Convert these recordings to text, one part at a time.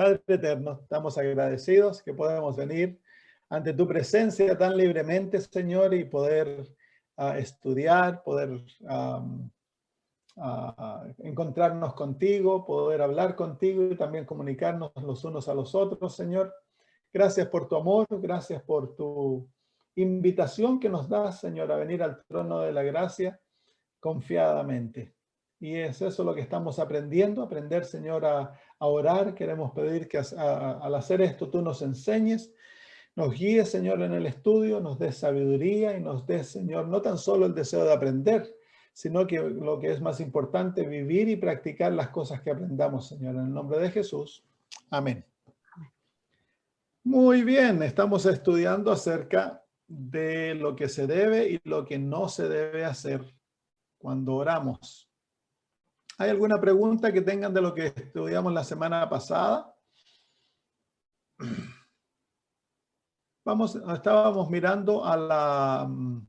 Padre eterno, estamos agradecidos que podemos venir ante tu presencia tan libremente, Señor, y poder estudiar, poder encontrarnos contigo, poder hablar contigo y también comunicarnos los unos a los otros, Señor. Gracias por tu amor, gracias por tu invitación que nos das, Señor, a venir al trono de la gracia confiadamente. Y es eso lo que estamos aprendiendo, aprender, Señor, a orar. Queremos pedir que al hacer esto tú nos enseñes, nos guíes, Señor, en el estudio, nos des sabiduría y nos des, Señor, no tan solo el deseo de aprender, sino que lo que es más importante, vivir y practicar las cosas que aprendamos, Señor. En el nombre de Jesús. Amén. Muy bien, estamos estudiando acerca de lo que se debe y lo que no se debe hacer cuando oramos. ¿Hay alguna pregunta que tengan de lo que estudiamos la semana pasada? Estábamos mirando al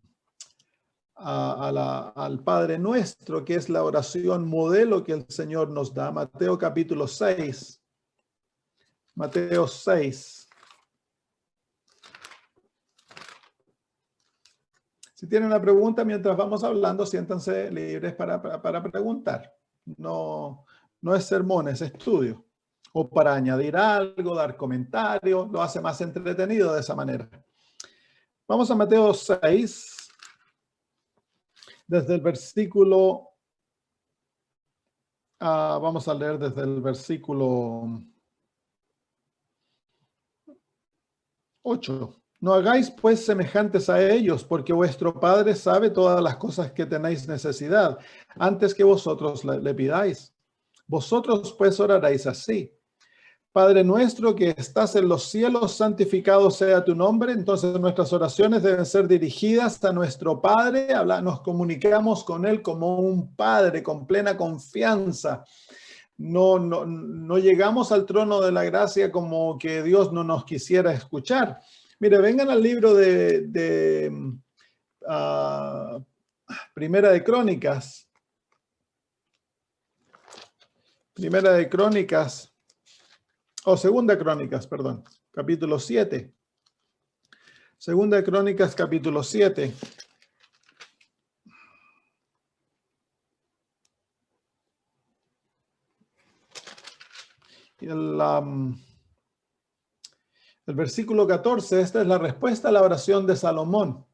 Padre Nuestro, que es la oración modelo que el Señor nos da. Mateo capítulo 6. Mateo 6. Si tienen una pregunta mientras vamos hablando, siéntanse libres para preguntar. No es sermón, es estudio. O para añadir algo, dar comentarios, lo hace más entretenido de esa manera. Vamos a Mateo 6, desde el versículo, vamos a leer desde el versículo 8. No hagáis pues semejantes a ellos, porque vuestro Padre sabe todas las cosas que tenéis necesidad, antes que vosotros le pidáis. Vosotros pues oraréis así: Padre nuestro que estás en los cielos, santificado sea tu nombre. Entonces nuestras oraciones deben ser dirigidas a nuestro Padre. Nos comunicamos con Él como un Padre, con plena confianza. No llegamos al trono de la gracia como que Dios no nos quisiera escuchar. Mire, vengan al libro de Primera de Crónicas. Primera de Crónicas, o Segunda Crónicas, perdón, capítulo 7. Segunda de Crónicas, capítulo 7. Y el versículo 14, esta es la respuesta a la oración de Salomón.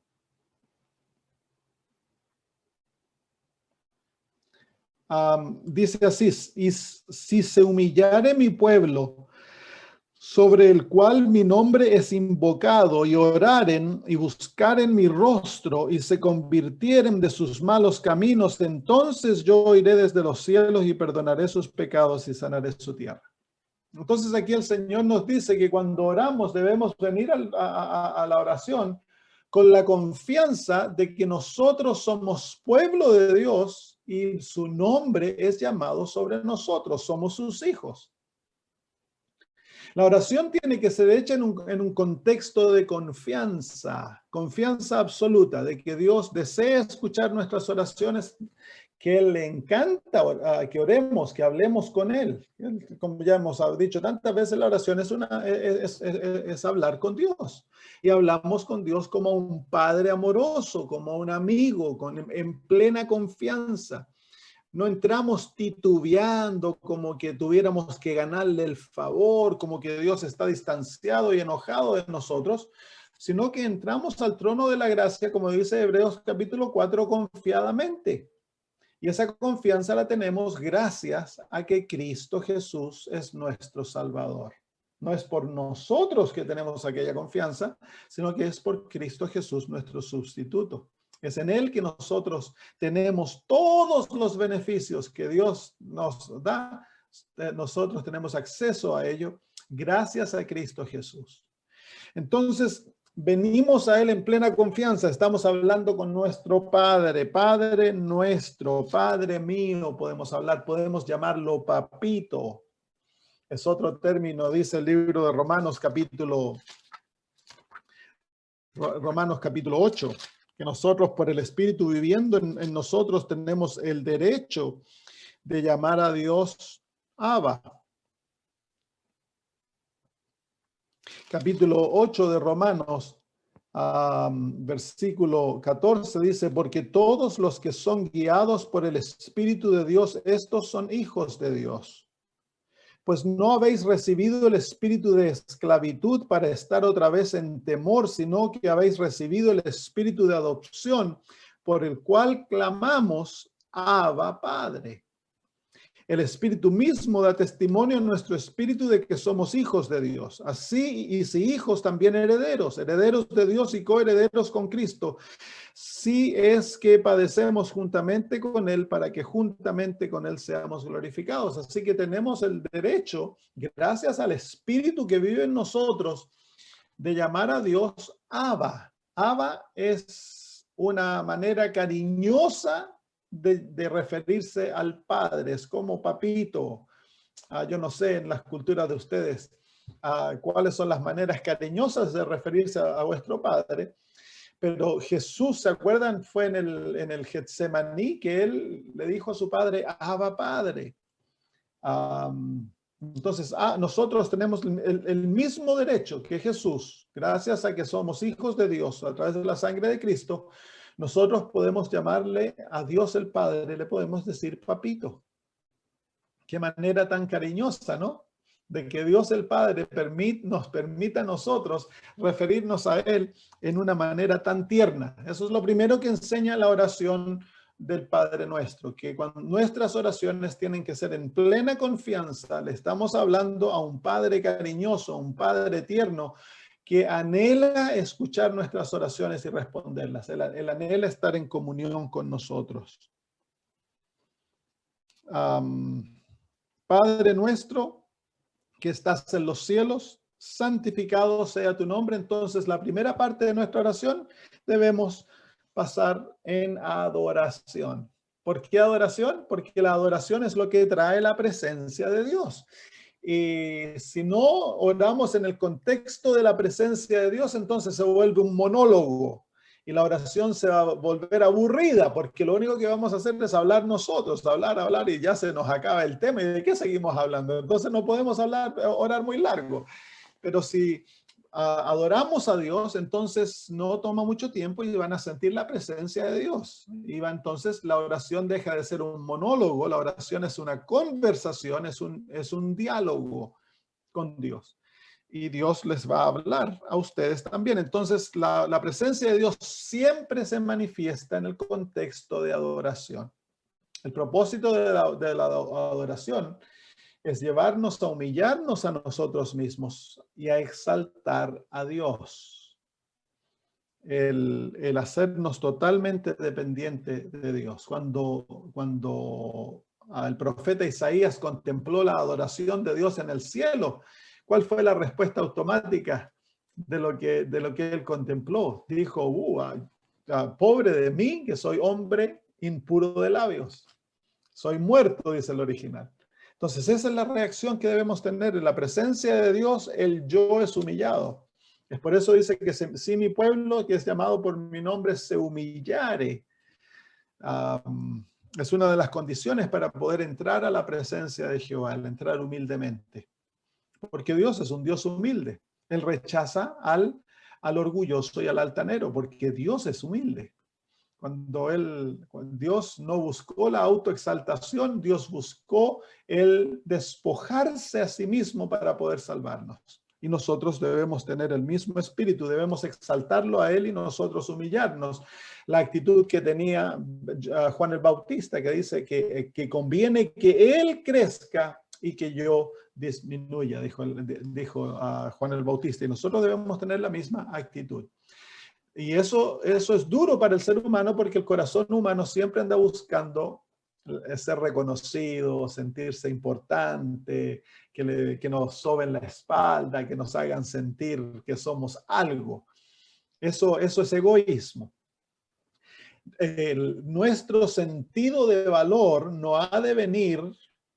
Dice así: y si se humillare mi pueblo, sobre el cual mi nombre es invocado, y oraren y buscaren mi rostro, y se convirtieren de sus malos caminos, entonces yo oiré desde los cielos y perdonaré sus pecados y sanaré su tierra. Entonces aquí el Señor nos dice que cuando oramos debemos venir a la oración con la confianza de que nosotros somos pueblo de Dios y su nombre es llamado sobre nosotros, somos sus hijos. La oración tiene que ser hecha en un contexto de confianza absoluta, de que Dios desea escuchar nuestras oraciones, que Él le encanta que oremos, que hablemos con Él. Como ya hemos dicho tantas veces, la oración es hablar con Dios. Y hablamos con Dios como un padre amoroso, como un amigo, en plena confianza. No entramos titubeando como que tuviéramos que ganarle el favor, como que Dios está distanciado y enojado de nosotros, sino que entramos al trono de la gracia, como dice Hebreos capítulo 4, confiadamente. Y esa confianza la tenemos gracias a que Cristo Jesús es nuestro Salvador. No es por nosotros que tenemos aquella confianza, sino que es por Cristo Jesús, nuestro sustituto. Es en Él que nosotros tenemos todos los beneficios que Dios nos da. Nosotros tenemos acceso a ello gracias a Cristo Jesús. Entonces, venimos a Él en plena confianza. Estamos hablando con nuestro Padre, Padre nuestro, Padre mío, podemos hablar, podemos llamarlo papito. Es otro término, dice el libro de Romanos capítulo 8, que nosotros por el Espíritu viviendo en nosotros tenemos el derecho de llamar a Dios Abba. capítulo 8 de Romanos, versículo 14, dice, porque todos los que son guiados por el Espíritu de Dios, estos son hijos de Dios. Pues no habéis recibido el espíritu de esclavitud para estar otra vez en temor, sino que habéis recibido el espíritu de adopción, por el cual clamamos, Abba, Padre. El Espíritu mismo da testimonio en nuestro espíritu de que somos hijos de Dios. Así, y si hijos, también herederos, herederos de Dios y coherederos con Cristo. Si es que padecemos juntamente con Él, para que juntamente con Él seamos glorificados. Así que tenemos el derecho, gracias al Espíritu que vive en nosotros, de llamar a Dios Abba. Abba es una manera cariñosa de referirse al Padre. Es como papito. Yo no sé en las culturas de ustedes cuáles son las maneras cariñosas de referirse a vuestro Padre, pero Jesús, ¿se acuerdan? Fue en el Getsemaní que él le dijo a su Padre, Abba, Padre. Entonces, nosotros tenemos el mismo derecho que Jesús, gracias a que somos hijos de Dios a través de la sangre de Cristo. Nosotros podemos llamarle a Dios el Padre, le podemos decir papito. Qué manera tan cariñosa, ¿no? De que Dios el Padre nos permita a nosotros referirnos a Él en una manera tan tierna. Eso es lo primero que enseña la oración del Padre Nuestro, que cuando nuestras oraciones tienen que ser en plena confianza, le estamos hablando a un Padre cariñoso, a un Padre tierno, que anhela escuchar nuestras oraciones y responderlas. Él anhela estar en comunión con nosotros. Padre nuestro que estás en los cielos, santificado sea tu nombre. Entonces, la primera parte de nuestra oración debemos pasar en adoración. ¿Por qué adoración? Porque la adoración es lo que trae la presencia de Dios. Y si no oramos en el contexto de la presencia de Dios, entonces se vuelve un monólogo y la oración se va a volver aburrida, porque lo único que vamos a hacer es hablar nosotros, hablar y ya se nos acaba el tema. ¿Y de qué seguimos hablando? Entonces no podemos orar muy largo. Pero si adoramos a Dios, entonces no toma mucho tiempo y van a sentir la presencia de Dios. Entonces la oración deja de ser un monólogo, la oración es una conversación, es un diálogo con Dios. Y Dios les va a hablar a ustedes también. Entonces la presencia de Dios siempre se manifiesta en el contexto de adoración. El propósito de la adoración es llevarnos a humillarnos a nosotros mismos y a exaltar a Dios. El hacernos totalmente dependiente de Dios. Cuando el profeta Isaías contempló la adoración de Dios en el cielo, ¿cuál fue la respuesta automática de lo que él contempló? Dijo, pobre de mí, que soy hombre impuro de labios. Soy muerto, dice el original. Entonces, esa es la reacción que debemos tener. En la presencia de Dios, el yo es humillado. Es por eso dice que si mi pueblo, que es llamado por mi nombre, se humillare. Es una de las condiciones para poder entrar a la presencia de Jehová, el entrar humildemente. Porque Dios es un Dios humilde. Él rechaza al orgulloso y al altanero, porque Dios es humilde. Cuando Dios no buscó la autoexaltación, Dios buscó el despojarse a sí mismo para poder salvarnos. Y nosotros debemos tener el mismo espíritu, debemos exaltarlo a Él y nosotros humillarnos. La actitud que tenía Juan el Bautista, que dice que conviene que Él crezca y que yo disminuya, dijo Juan el Bautista. Y nosotros debemos tener la misma actitud. Y eso es duro para el ser humano, porque el corazón humano siempre anda buscando ser reconocido, sentirse importante, que nos soben la espalda, que nos hagan sentir que somos algo. Eso es egoísmo. Nuestro sentido de valor no ha de venir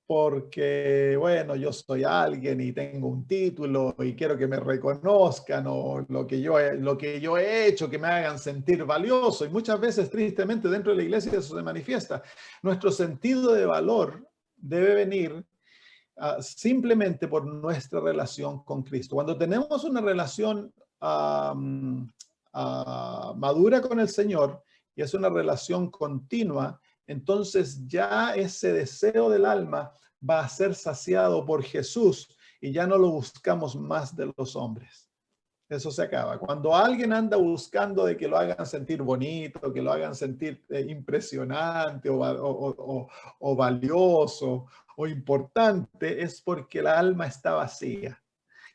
porque, bueno, yo soy alguien y tengo un título y quiero que me reconozcan, o lo que yo he hecho, que me hagan sentir valioso. Y muchas veces, tristemente, dentro de la iglesia eso se manifiesta. Nuestro sentido de valor debe venir simplemente por nuestra relación con Cristo. Cuando tenemos una relación madura con el Señor y es una relación continua, entonces ya ese deseo del alma va a ser saciado por Jesús y ya no lo buscamos más de los hombres. Eso se acaba. Cuando alguien anda buscando de que lo hagan sentir bonito, que lo hagan sentir impresionante o valioso o importante, es porque el alma está vacía.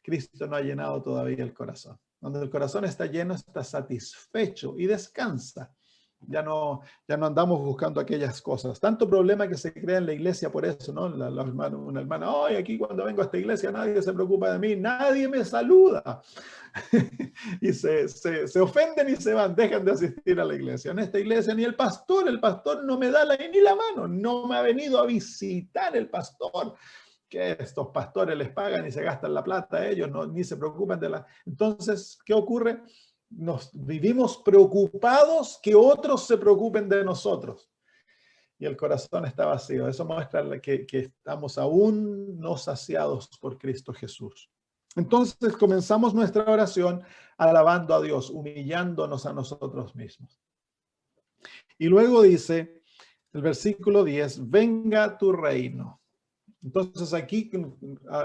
Cristo no ha llenado todavía el corazón. Cuando el corazón está lleno, está satisfecho y descansa. Ya no andamos buscando aquellas cosas. Tanto problema que se crea en la iglesia por eso, ¿no? Una hermana, hoy aquí cuando vengo a esta iglesia nadie se preocupa de mí, nadie me saluda. Y se ofenden y se van, dejan de asistir a la iglesia. En esta iglesia ni el pastor no me da ni la mano, no me ha venido a visitar el pastor. Que estos pastores les pagan y se gastan la plata, ellos ni se preocupan de la... Entonces, ¿qué ocurre? Nos vivimos preocupados que otros se preocupen de nosotros. Y el corazón está vacío. Eso muestra que estamos aún no saciados por Cristo Jesús. Entonces comenzamos nuestra oración alabando a Dios, humillándonos a nosotros mismos. Y luego dice el versículo 10, venga tu reino. Entonces aquí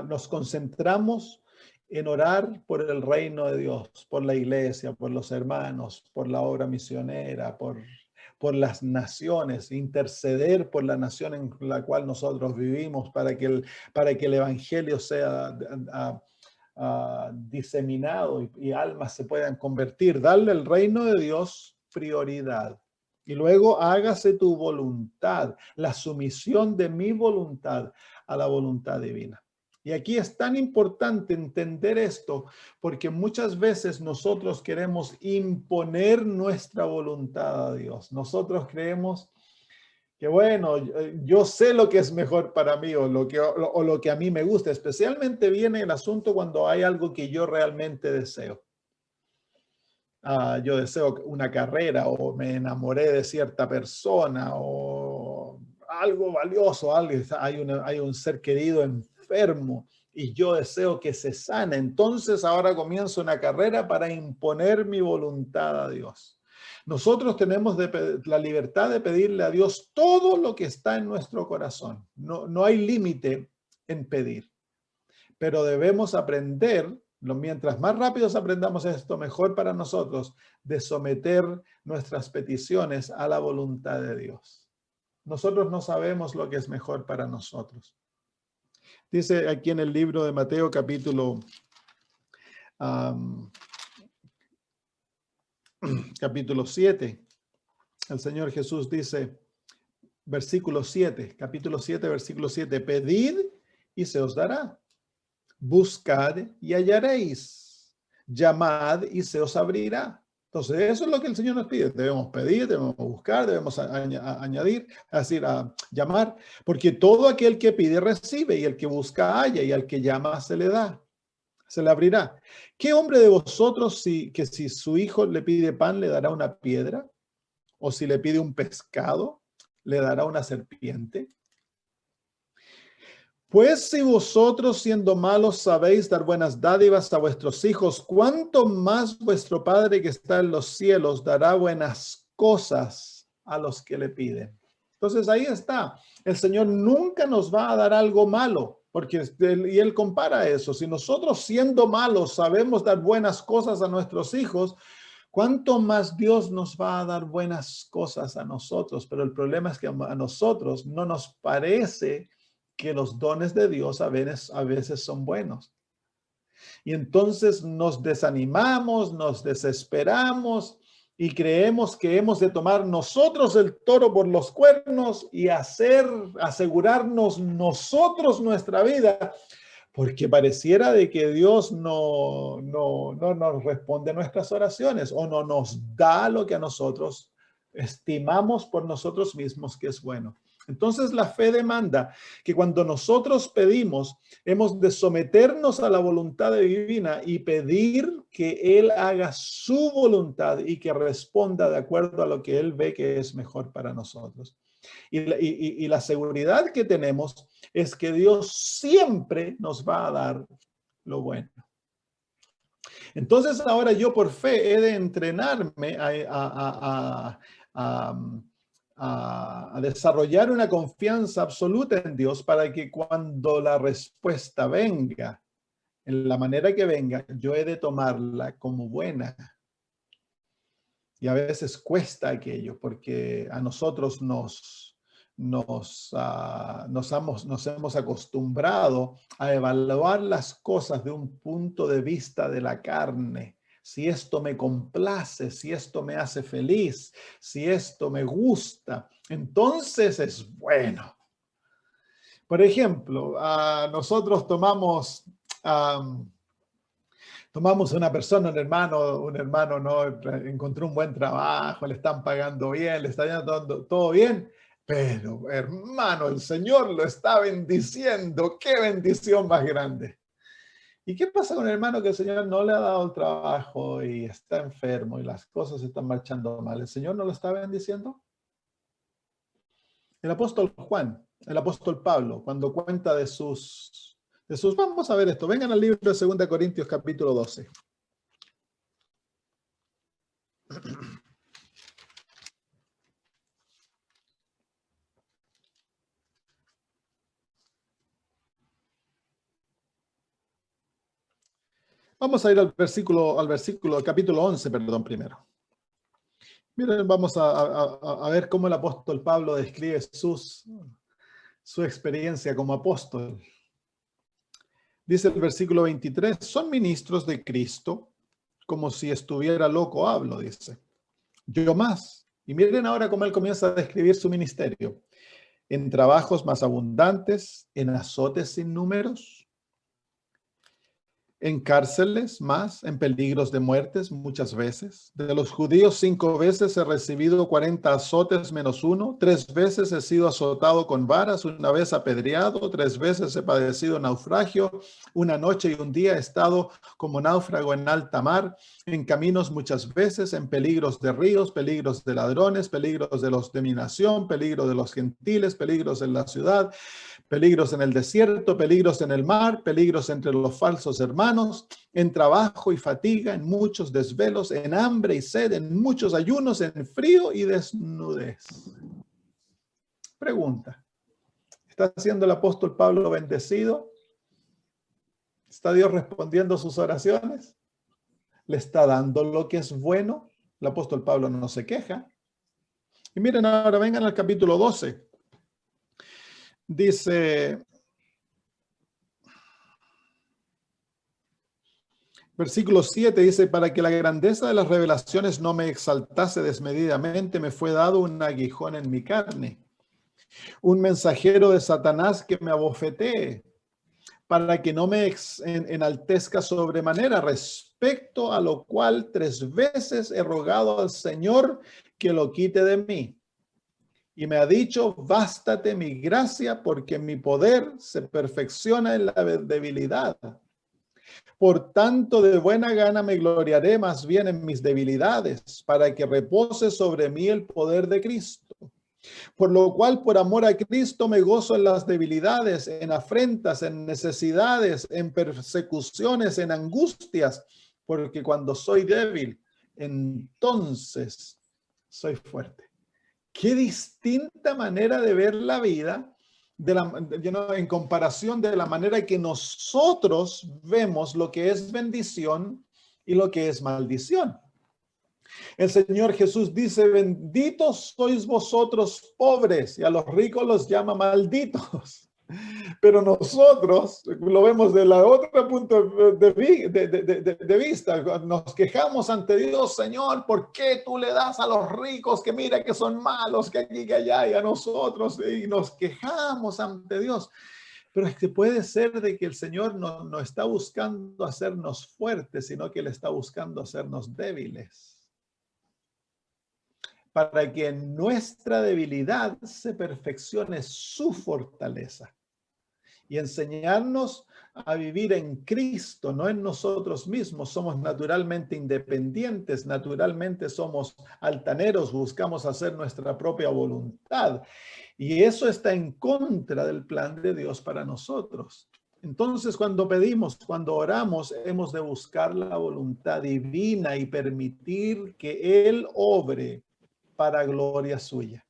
nos concentramos en orar por el reino de Dios, por la iglesia, por los hermanos, por la obra misionera, por las naciones, interceder por la nación en la cual nosotros vivimos para que el evangelio sea diseminado y almas se puedan convertir. Darle al reino de Dios prioridad. Y luego hágase tu voluntad, la sumisión de mi voluntad a la voluntad divina. Y aquí es tan importante entender esto porque muchas veces nosotros queremos imponer nuestra voluntad a Dios. Nosotros creemos que bueno, yo sé lo que es mejor para mí o lo que a mí me gusta. Especialmente viene el asunto cuando hay algo que yo realmente deseo. Yo deseo una carrera o me enamoré de cierta persona o algo valioso, hay un ser querido enfermo y yo deseo que se sane. Entonces ahora comienzo una carrera para imponer mi voluntad a Dios. Nosotros tenemos la libertad de pedirle a Dios todo lo que está en nuestro corazón. No hay límite en pedir, pero debemos aprender, mientras más rápido aprendamos esto, mejor para nosotros, de someter nuestras peticiones a la voluntad de Dios. Nosotros no sabemos lo que es mejor para nosotros. Dice aquí en el libro de Mateo capítulo 7, el Señor Jesús dice, versículo 7, capítulo 7, versículo 7, pedid y se os dará. Buscad y hallaréis, llamad y se os abrirá. Entonces, eso es lo que el Señor nos pide. Debemos pedir, debemos buscar, debemos añadir, es decir, llamar, porque todo aquel que pide recibe, y el que busca halla, y al que llama se le da, se le abrirá. ¿Qué hombre de vosotros que si su hijo le pide pan le dará una piedra? ¿O si le pide un pescado le dará una serpiente? Pues si vosotros siendo malos sabéis dar buenas dádivas a vuestros hijos, ¿cuánto más vuestro Padre que está en los cielos dará buenas cosas a los que le piden? Entonces ahí está. El Señor nunca nos va a dar algo malo, porque Él compara eso. Si nosotros siendo malos sabemos dar buenas cosas a nuestros hijos, ¿cuánto más Dios nos va a dar buenas cosas a nosotros? Pero el problema es que a nosotros no nos parece que los dones de Dios a veces son buenos. Y entonces nos desanimamos, nos desesperamos y creemos que hemos de tomar nosotros el toro por los cuernos y asegurarnos nosotros nuestra vida, porque pareciera de que Dios no nos responde a nuestras oraciones o no nos da lo que a nosotros estimamos por nosotros mismos que es bueno. Entonces la fe demanda que cuando nosotros pedimos, hemos de someternos a la voluntad divina y pedir que Él haga su voluntad y que responda de acuerdo a lo que Él ve que es mejor para nosotros. Y la seguridad que tenemos es que Dios siempre nos va a dar lo bueno. Entonces ahora yo por fe he de entrenarme a desarrollar una confianza absoluta en Dios para que cuando la respuesta venga, en la manera que venga, yo he de tomarla como buena. Y a veces cuesta aquello porque a nosotros nos hemos acostumbrado a evaluar las cosas de un punto de vista de la carne. Si esto me complace, si esto me hace feliz, si esto me gusta, entonces es bueno. Por ejemplo, nosotros tomamos una persona, un hermano no encontró un buen trabajo, le están pagando bien, le está yendo todo bien, pero hermano, el Señor lo está bendiciendo. ¡Qué bendición más grande! ¿Y qué pasa con el hermano que el Señor no le ha dado el trabajo y está enfermo y las cosas están marchando mal? ¿El Señor no lo está bendiciendo? El apóstol Juan, el apóstol Pablo, cuando cuenta de sus, vamos a ver esto, vengan al libro de 2 Corintios capítulo 12. Vamos a ir al capítulo 11, perdón, primero. Miren, vamos a ver cómo el apóstol Pablo describe su experiencia como apóstol. Dice el versículo 23, son ministros de Cristo, como si estuviera loco hablo, dice. Yo más. Y miren ahora cómo él comienza a describir su ministerio. En trabajos más abundantes, en azotes sin números, en cárceles más, en peligros de muertes muchas veces. De los judíos 5 veces he recibido 40 azotes menos 1. 3 veces he sido azotado con varas, 1 vez apedreado, 3 veces he padecido naufragio. 1 noche y 1 día he estado como náufrago en alta mar, en caminos muchas veces, en peligros de ríos, peligros de ladrones, peligros de los de mi nación, peligro de los gentiles, peligros en la ciudad, peligros en el desierto, peligros en el mar, peligros entre los falsos hermanos, en trabajo y fatiga, en muchos desvelos, en hambre y sed, en muchos ayunos, en frío y desnudez. Pregunta, ¿está siendo el apóstol Pablo bendecido? ¿Está Dios respondiendo sus oraciones? ¿Le está dando lo que es bueno? El apóstol Pablo no se queja. Y miren ahora, vengan al capítulo 12. Dice, versículo 7 dice, para que la grandeza de las revelaciones no me exaltase desmedidamente, me fue dado un aguijón en mi carne, un mensajero de Satanás que me abofetee, para que no me enaltezca sobremanera, respecto a lo cual 3 veces he rogado al Señor que lo quite de mí. Y me ha dicho, bástate mi gracia, porque mi poder se perfecciona en la debilidad. Por tanto, de buena gana me gloriaré más bien en mis debilidades, para que repose sobre mí el poder de Cristo. Por lo cual, por amor a Cristo, me gozo en las debilidades, en afrentas, en necesidades, en persecuciones, en angustias, porque cuando soy débil, entonces soy fuerte. Qué distinta manera de ver la vida en comparación de la manera que nosotros vemos lo que es bendición y lo que es maldición. El Señor Jesús dice, benditos sois vosotros pobres, y a los ricos los llama malditos. Pero nosotros lo vemos de la otra punto de vista. Nos quejamos ante Dios, Señor, ¿por qué tú le das a los ricos que mira que son malos, que aquí, que allá, y a nosotros? Y nos quejamos ante Dios. Pero es que puede ser de que el Señor no está buscando hacernos fuertes, sino que Él está buscando hacernos débiles, para que en nuestra debilidad se perfeccione su fortaleza. y enseñarnos a vivir en Cristo, no en nosotros mismos. Somos naturalmente independientes, naturalmente somos altaneros, buscamos hacer nuestra propia voluntad. Y eso está en contra del plan de Dios para nosotros. Entonces, cuando pedimos, cuando oramos, hemos de buscar la voluntad divina y permitir que Él obre para gloria suya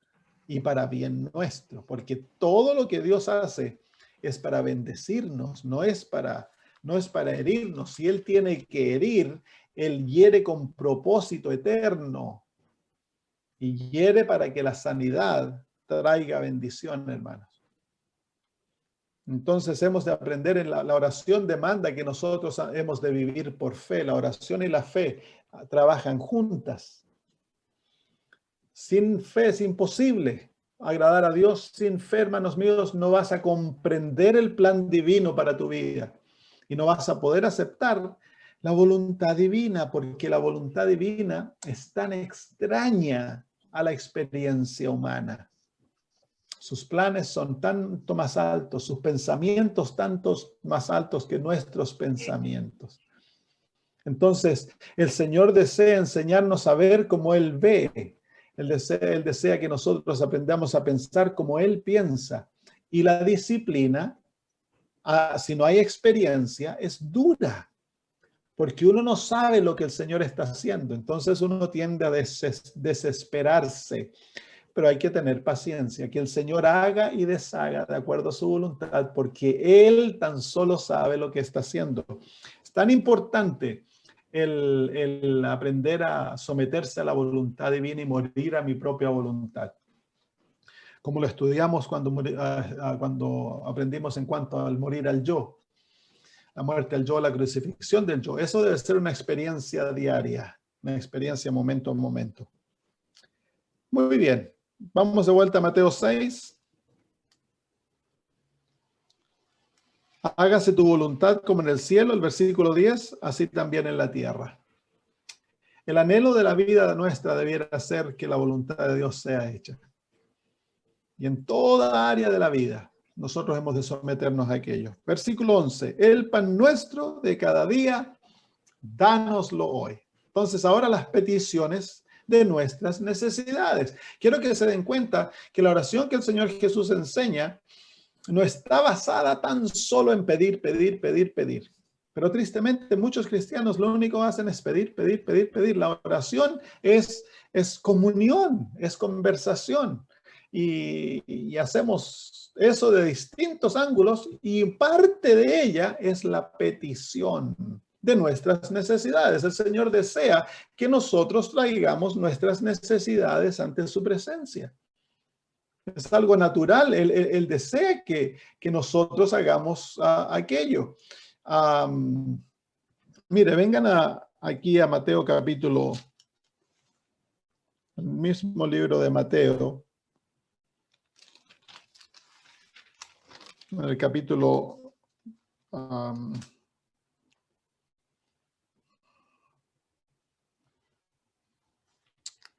y para bien nuestro, porque todo lo que Dios hace es para bendecirnos, no es para herirnos. Si Él tiene que herir, Él hiere con propósito eterno y hiere para que la sanidad traiga bendición, hermanos. Entonces hemos de aprender en la oración demanda que nosotros hemos de vivir por fe. La oración y la fe trabajan juntas. Sin fe es imposible agradar a Dios. Sin fe, hermanos míos, no vas a comprender el plan divino para tu vida y no vas a poder aceptar la voluntad divina, porque la voluntad divina es tan extraña a la experiencia humana. Sus planes son tanto más altos, sus pensamientos tantos más altos que nuestros pensamientos. Entonces, el Señor desea enseñarnos a ver como Él ve. Él desea que nosotros aprendamos a pensar como Él piensa. Y la disciplina, si no hay experiencia, es dura, porque uno no sabe lo que el Señor está haciendo. Entonces uno tiende a desesperarse. Pero hay que tener paciencia, que el Señor haga y deshaga de acuerdo a su voluntad, porque Él tan solo sabe lo que está haciendo. Es tan importante el aprender a someterse a la voluntad divina y morir a mi propia voluntad. Como lo estudiamos cuando aprendimos en cuanto al morir al yo. La muerte al yo, la crucifixión del yo. Eso debe ser una experiencia diaria, una experiencia momento a momento. Muy bien. Vamos de vuelta a Mateo 6. Hágase tu voluntad como en el cielo, el versículo 10, así también en la tierra. El anhelo de la vida nuestra debiera ser que la voluntad de Dios sea hecha. Y en toda área de la vida, nosotros hemos de someternos a aquello. Versículo 11. El pan nuestro de cada día, dánoslo hoy. Entonces, ahora las peticiones de nuestras necesidades. Quiero que se den cuenta que la oración que el Señor Jesús enseña no está basada tan solo en pedir, pedir, pedir, pedir. Pero tristemente muchos cristianos lo único que hacen es pedir, pedir, pedir, pedir. La oración es comunión, es conversación. Y hacemos eso de distintos ángulos y parte de ella es la petición de nuestras necesidades. El Señor desea que nosotros traigamos nuestras necesidades ante su presencia. Es algo natural. Él desea que nosotros hagamos aquello. Mire, vengan aquí a Mateo capítulo, el mismo libro de Mateo, en el capítulo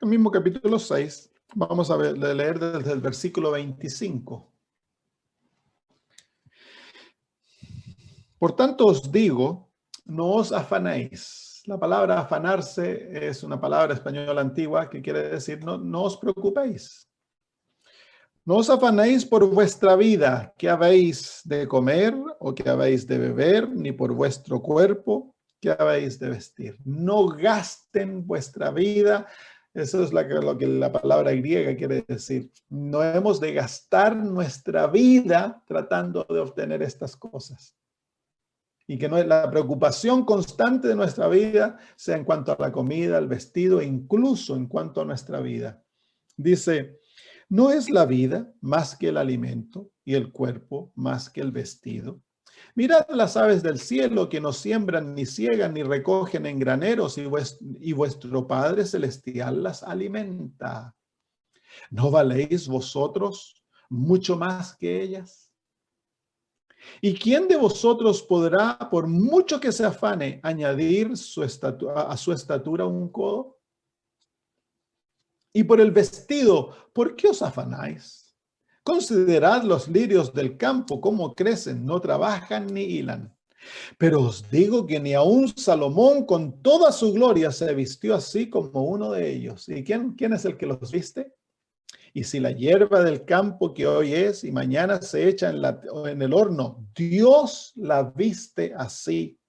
el mismo capítulo 6, vamos a leer desde el versículo 25. Por tanto os digo, no os afanéis. La palabra afanarse es una palabra española antigua que quiere decir no os preocupéis. No os afanéis por vuestra vida, qué habéis de comer o qué habéis de beber, ni por vuestro cuerpo, qué habéis de vestir. No gasten vuestra vida. Eso es lo que la palabra griega quiere decir. No hemos de gastar nuestra vida tratando de obtener estas cosas. Y que la preocupación constante de nuestra vida sea en cuanto a la comida, el vestido, e incluso en cuanto a nuestra vida. Dice, ¿no es la vida más que el alimento y el cuerpo más que el vestido? Mirad las aves del cielo que no siembran, ni ciegan, ni recogen en graneros, y vuestro Padre Celestial las alimenta. ¿No valéis vosotros mucho más que ellas? ¿Y quién de vosotros podrá, por mucho que se afane, añadir a su estatura un codo? Y por el vestido, ¿por qué os afanáis? Considerad los lirios del campo, cómo crecen, no trabajan ni hilan. Pero os digo que ni aun Salomón con toda su gloria se vistió así como uno de ellos. ¿Y quién es el que los viste? Y si la hierba del campo que hoy es y mañana se echa en el horno, Dios la viste así,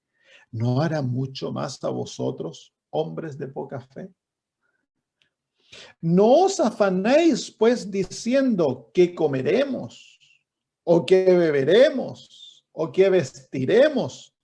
¿no hará mucho más a vosotros, hombres de poca fe? No os afanéis, pues, diciendo que comeremos, o que beberemos, o que vestiremos,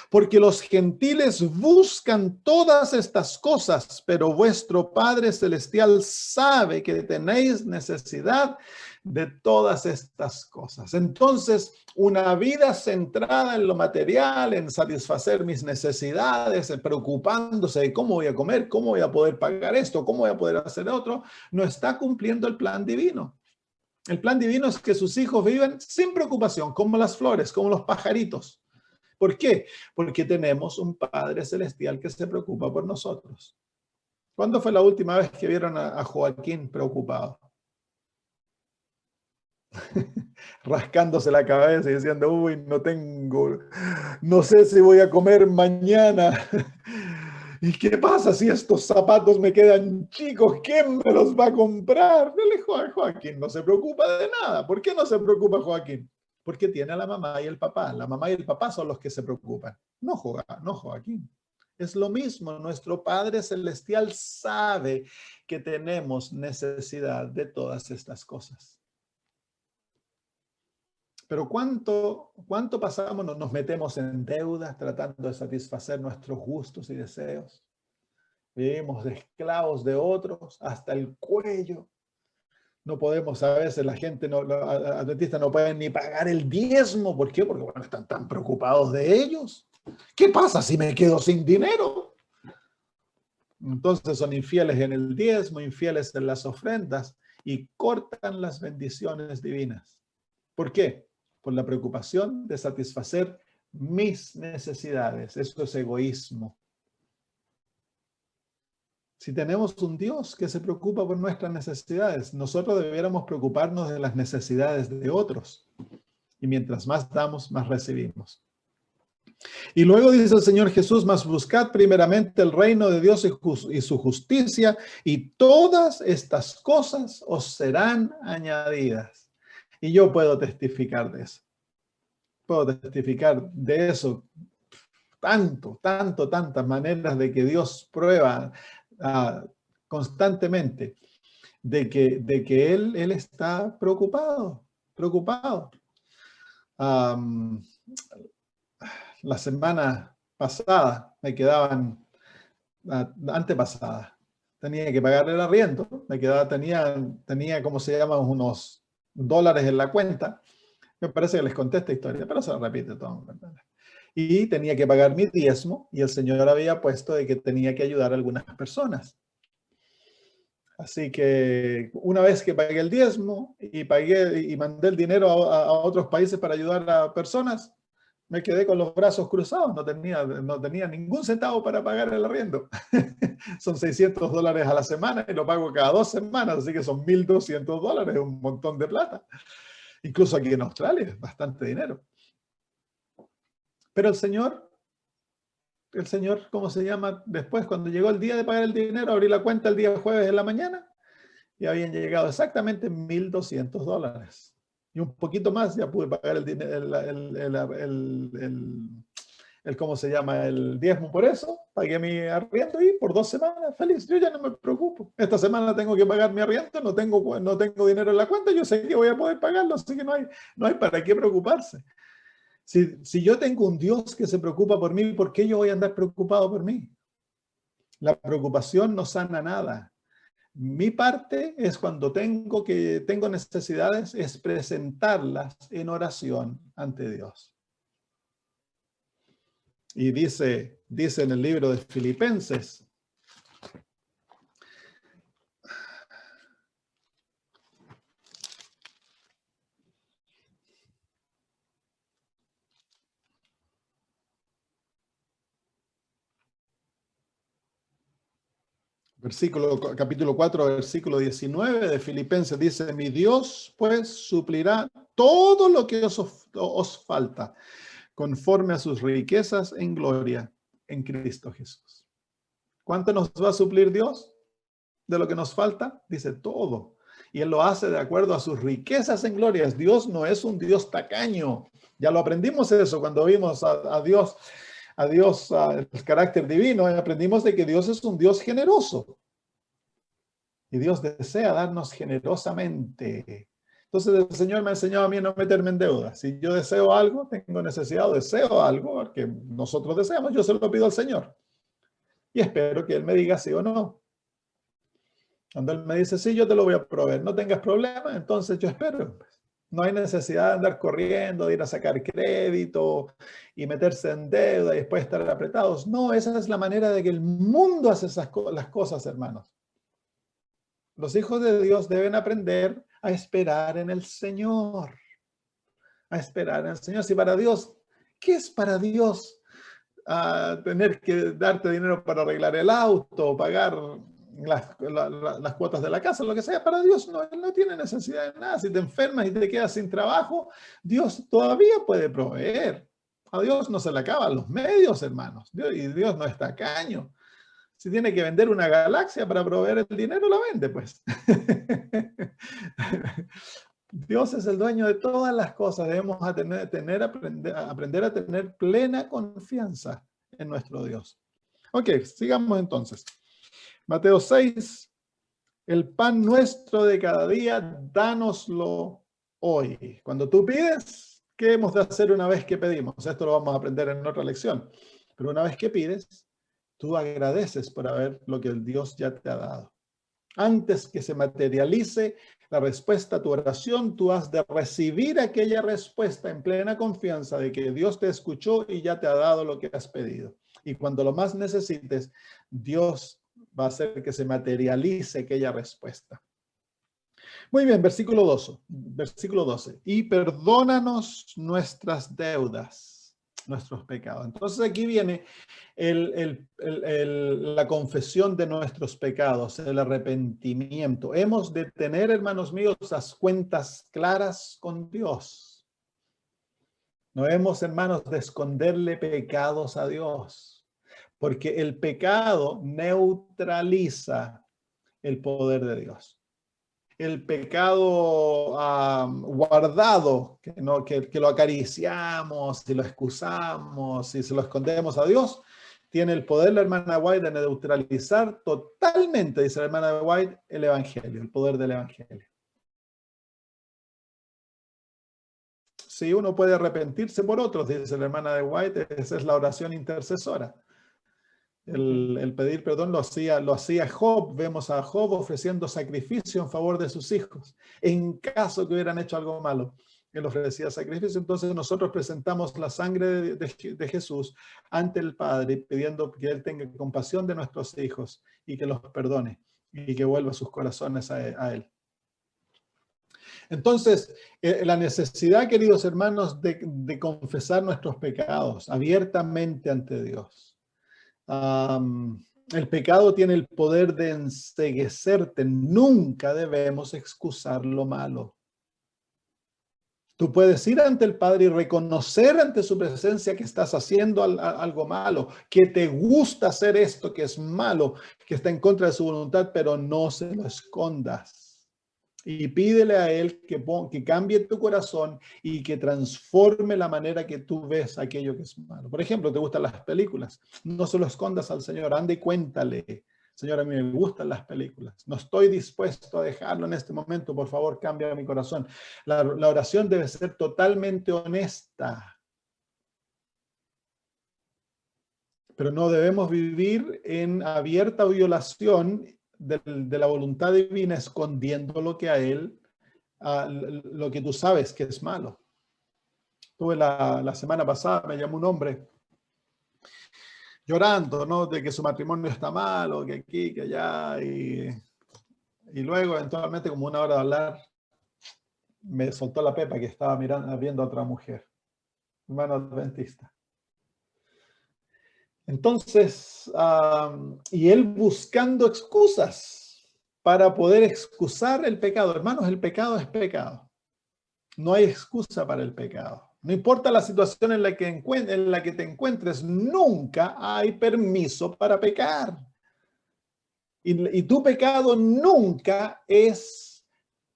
porque los gentiles buscan todas estas cosas, pero vuestro Padre Celestial sabe que tenéis necesidad de todas estas cosas. Entonces, una vida centrada en lo material, en satisfacer mis necesidades, en preocupándose de cómo voy a comer, cómo voy a poder pagar esto, cómo voy a poder hacer otro, no está cumpliendo el plan divino. El plan divino es que sus hijos vivan sin preocupación, como las flores, como los pajaritos. ¿Por qué? Porque tenemos un Padre Celestial que se preocupa por nosotros. ¿Cuándo fue la última vez que vieron a Joaquín preocupado? Rascándose la cabeza y diciendo, uy, no sé si voy a comer mañana. ¿Y qué pasa si estos zapatos me quedan chicos? ¿Quién me los va a comprar? Joaquín no se preocupa de nada. ¿Por qué no se preocupa Joaquín? Porque tiene a la mamá y el papá. La mamá y el papá son los que se preocupan. No Joaquín. Es lo mismo. Nuestro Padre Celestial sabe que tenemos necesidad de todas estas cosas. Pero ¿cuánto pasamos, nos metemos en deudas tratando de satisfacer nuestros gustos y deseos? Vivimos de esclavos de otros hasta el cuello. No podemos, a veces la gente, los adventistas no pueden ni pagar el diezmo. ¿Por qué? Porque bueno, están tan preocupados de ellos. ¿Qué pasa si me quedo sin dinero? Entonces son infieles en el diezmo, infieles en las ofrendas y cortan las bendiciones divinas. ¿Por qué? Por la preocupación de satisfacer mis necesidades. Eso es egoísmo. Si tenemos un Dios que se preocupa por nuestras necesidades, nosotros debiéramos preocuparnos de las necesidades de otros. Y mientras más damos, más recibimos. Y luego dice el Señor Jesús, mas buscad primeramente el reino de Dios y su justicia, y todas estas cosas os serán añadidas. Y yo puedo testificar de eso. Puedo testificar de eso. Tantas maneras de que Dios prueba constantemente de que él está preocupado. La semana pasada me quedaban, antepasada, tenía que pagar el arriendo, tenía, ¿cómo se llama? Unos dólares en la cuenta. Me parece que les conté esta historia, pero se la repite todo. Y tenía que pagar mi diezmo y el Señor había puesto de que tenía que ayudar a algunas personas. Así que una vez que pagué el diezmo y mandé el dinero a otros países para ayudar a personas, me quedé con los brazos cruzados, no tenía ningún centavo para pagar el arriendo. Son $600 a la semana y lo pago cada 2 semanas, así que son $1,200, un montón de plata. Incluso aquí en Australia es bastante dinero. Pero el Señor, ¿cómo se llama? Después, cuando llegó el día de pagar el dinero, abrí la cuenta el día jueves en la mañana y habían llegado exactamente $1,200. Y un poquito más ya pude pagar el dinero, ¿cómo se llama? El diezmo por eso. Pagué mi arriendo y por 2 semanas, feliz. Yo ya no me preocupo. Esta semana tengo que pagar mi arriendo, no tengo dinero en la cuenta, yo sé que voy a poder pagarlo, así que no hay para qué preocuparse. Si yo tengo un Dios que se preocupa por mí, ¿por qué yo voy a andar preocupado por mí? La preocupación no sana nada. Mi parte es cuando tengo necesidades, es presentarlas en oración ante Dios. Y dice en el libro de Filipenses, Capítulo 4, versículo 19 de Filipenses dice: mi Dios pues suplirá todo lo que os falta, conforme a sus riquezas en gloria en Cristo Jesús. ¿Cuánto nos va a suplir Dios de lo que nos falta? Dice todo. Y Él lo hace de acuerdo a sus riquezas en gloria. Dios no es un Dios tacaño. Ya lo aprendimos eso cuando vimos a Dios, el carácter divino, y aprendimos de que Dios es un Dios generoso. Y Dios desea darnos generosamente. Entonces el Señor me ha enseñado a mí a no meterme en deuda. Si yo deseo algo, tengo necesidad o deseo algo, porque nosotros deseamos, yo se lo pido al Señor. Y espero que Él me diga sí o no. Cuando Él me dice sí, yo te lo voy a proveer. No tengas problema, entonces yo espero. No hay necesidad de andar corriendo, de ir a sacar crédito y meterse en deuda y después estar apretados. No, esa es la manera de que el mundo hace las cosas, hermanos. Los hijos de Dios deben aprender a esperar en el Señor. A esperar en el Señor. Si para Dios, ¿qué es para Dios? Tener que darte dinero para arreglar el auto, pagar las cuotas de la casa, lo que sea. Para Dios no tiene necesidad de nada. Si te enfermas y te quedas sin trabajo, Dios todavía puede proveer. A Dios no se le acaban los medios, hermanos. Y Dios no es tacaño. Si tiene que vender una galaxia para proveer el dinero, la vende, pues. Dios es el dueño de todas las cosas. Debemos aprender a tener plena confianza en nuestro Dios. Ok, sigamos entonces. Mateo 6, el pan nuestro de cada día, dánoslo hoy. Cuando tú pides, ¿qué hemos de hacer una vez que pedimos? Esto lo vamos a aprender en otra lección. Pero una vez que pides, tú agradeces por haber lo que el Dios ya te ha dado. Antes que se materialice la respuesta a tu oración, tú has de recibir aquella respuesta en plena confianza de que Dios te escuchó y ya te ha dado lo que has pedido. Y cuando lo más necesites, Dios va a hacer que se materialice aquella respuesta. Muy bien, versículo 12. Y perdónanos nuestras deudas, nuestros pecados. Entonces aquí viene la confesión de nuestros pecados, el arrepentimiento. Hemos de tener, hermanos míos, las cuentas claras con Dios. No hemos, hermanos, de esconderle pecados a Dios, porque el pecado neutraliza el poder de Dios. El pecado guardado, que lo acariciamos, si lo excusamos, si se lo escondemos a Dios, tiene el poder, la hermana White, de neutralizar totalmente, dice la hermana White, el evangelio, el poder del evangelio. Si uno puede arrepentirse por otros, dice la hermana de White, esa es la oración intercesora. El pedir perdón lo hacía Job. Vemos a Job ofreciendo sacrificio en favor de sus hijos. En caso que hubieran hecho algo malo, él ofrecía sacrificio. Entonces nosotros presentamos la sangre de Jesús ante el Padre, pidiendo que Él tenga compasión de nuestros hijos y que los perdone y que vuelva sus corazones a Él. Entonces, la necesidad, queridos hermanos, de confesar nuestros pecados abiertamente ante Dios. El pecado tiene el poder de enceguecerte. Nunca debemos excusar lo malo. Tú puedes ir ante el Padre y reconocer ante su presencia que estás haciendo algo malo, que te gusta hacer esto que es malo, que está en contra de su voluntad, pero no se lo escondas. Y pídele a Él que cambie tu corazón y que transforme la manera que tú ves aquello que es malo. Por ejemplo, ¿te gustan las películas? No se lo escondas al Señor, anda y cuéntale. Señor, a mí me gustan las películas. No estoy dispuesto a dejarlo en este momento. Por favor, cambia mi corazón. La oración debe ser totalmente honesta. Pero no debemos vivir en abierta violación de la voluntad divina, escondiendo lo que a Él, lo que tú sabes que es malo. Tuve la semana pasada, me llamó un hombre llorando, ¿no? De que su matrimonio está malo, que aquí, que allá, y luego eventualmente, como una hora de hablar, me soltó la pepa que estaba viendo a otra mujer, hermano adventista. Entonces, y él buscando excusas para poder excusar el pecado. Hermanos, el pecado es pecado. No hay excusa para el pecado. No importa la situación en la que te encuentres, nunca hay permiso para pecar. Y tu pecado nunca es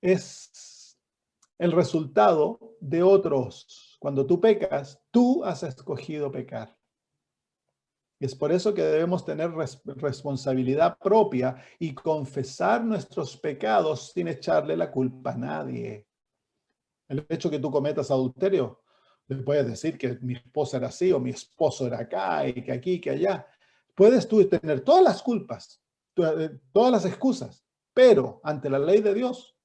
el resultado de otros. Cuando tú pecas, tú has escogido pecar. Y es por eso que debemos tener responsabilidad propia y confesar nuestros pecados sin echarle la culpa a nadie. El hecho que tú cometas adulterio, le puedes decir que mi esposa era así o mi esposo era acá y que aquí y que allá. Puedes tú tener todas las culpas, todas las excusas, pero ante la ley de Dios,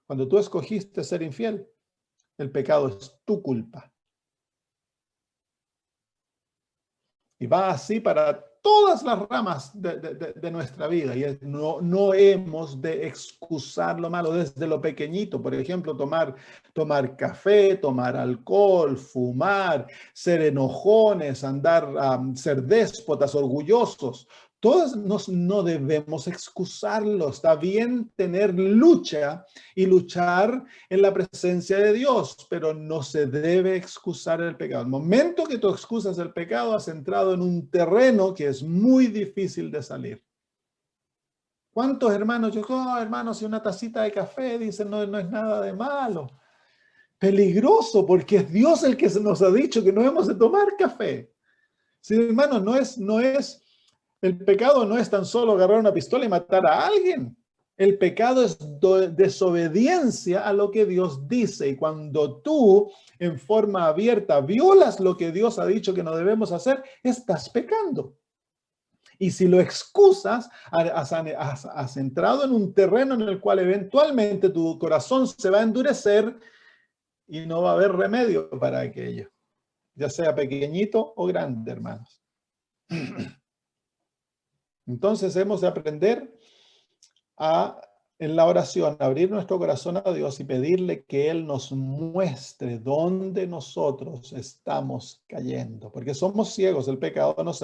cuando tú escogiste ser infiel, el pecado es tu culpa. Y va así para todas las ramas de nuestra vida. Y no hemos de excusar lo malo desde lo pequeñito. Por ejemplo, tomar café, tomar alcohol, fumar, ser enojones, ser déspotas, orgullosos. Todos no debemos excusarlo. Está bien tener lucha y luchar en la presencia de Dios, pero no se debe excusar el pecado. El momento que tú excusas el pecado, has entrado en un terreno que es muy difícil de salir. ¿Cuántos hermanos? Hermanos, si una tacita de café, dicen, no es nada de malo. Peligroso, porque es Dios el que nos ha dicho que no hemos de tomar café. Sí, hermanos, el pecado no es tan solo agarrar una pistola y matar a alguien. El pecado es desobediencia a lo que Dios dice. Y cuando tú, en forma abierta, violas lo que Dios ha dicho que no debemos hacer, estás pecando. Y si lo excusas, has entrado en un terreno en el cual eventualmente tu corazón se va a endurecer y no va a haber remedio para aquello, ya sea pequeñito o grande, hermanos. Entonces hemos de aprender en la oración, abrir nuestro corazón a Dios y pedirle que Él nos muestre dónde nosotros estamos cayendo, porque somos ciegos, el pecado nos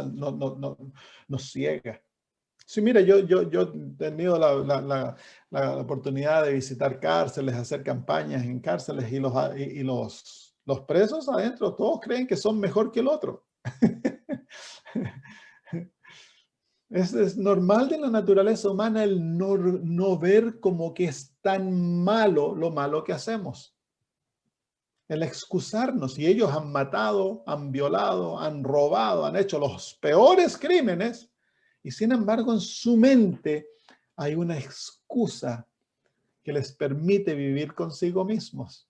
ciega. Sí, mira, yo he tenido la oportunidad de visitar cárceles, hacer campañas en cárceles y los presos adentro, todos creen que son mejor que el otro. Es normal de la naturaleza humana el no ver como que es tan malo lo malo que hacemos. El excusarnos. Y ellos han matado, han violado, han robado, han hecho los peores crímenes. Y sin embargo, en su mente hay una excusa que les permite vivir consigo mismos.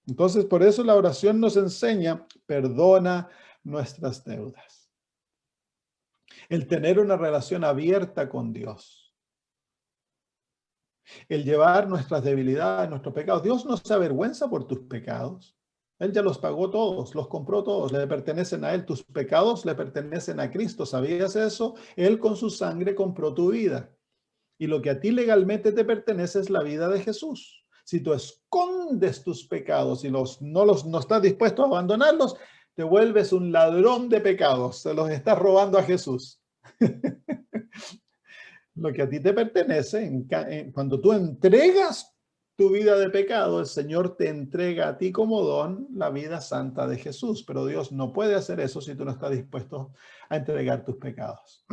Entonces, por eso la oración nos enseña, perdona nuestras deudas. El tener una relación abierta con Dios. El llevar nuestras debilidades, nuestros pecados. Dios no se avergüenza por tus pecados. Él ya los pagó todos, los compró todos, le pertenecen a Él. Tus pecados le pertenecen a Cristo. ¿Sabías eso? Él con su sangre compró tu vida. Y lo que a ti legalmente te pertenece es la vida de Jesús. Si tú escondes tus pecados y no estás dispuesto a abandonarlos, te vuelves un ladrón de pecados. Se los estás robando a Jesús. Lo que a ti te pertenece, cuando tú entregas tu vida de pecado, el Señor te entrega a ti como don la vida santa de Jesús. Pero Dios no puede hacer eso si tú no estás dispuesto a entregar tus pecados.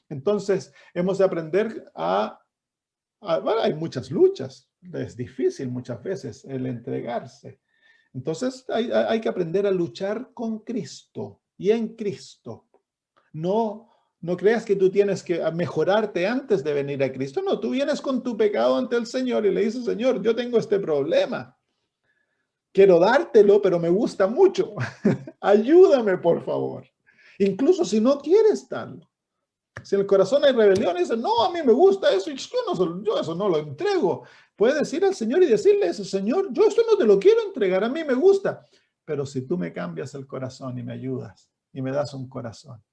Entonces, hemos de aprender bueno, hay muchas luchas. Es difícil muchas veces el entregarse. Entonces, hay que aprender a luchar con Cristo y en Cristo. No creas que tú tienes que mejorarte antes de venir a Cristo. No, tú vienes con tu pecado ante el Señor y le dices, Señor, yo tengo este problema. Quiero dártelo, pero me gusta mucho. Ayúdame, por favor. Incluso si no quieres darlo. Si en el corazón hay rebelión, dice, no, a mí me gusta eso y yo eso no lo entrego. Puedes ir al Señor y decirle eso, Señor, yo esto no te lo quiero entregar, a mí me gusta. Pero si tú me cambias el corazón y me ayudas y me das un corazón.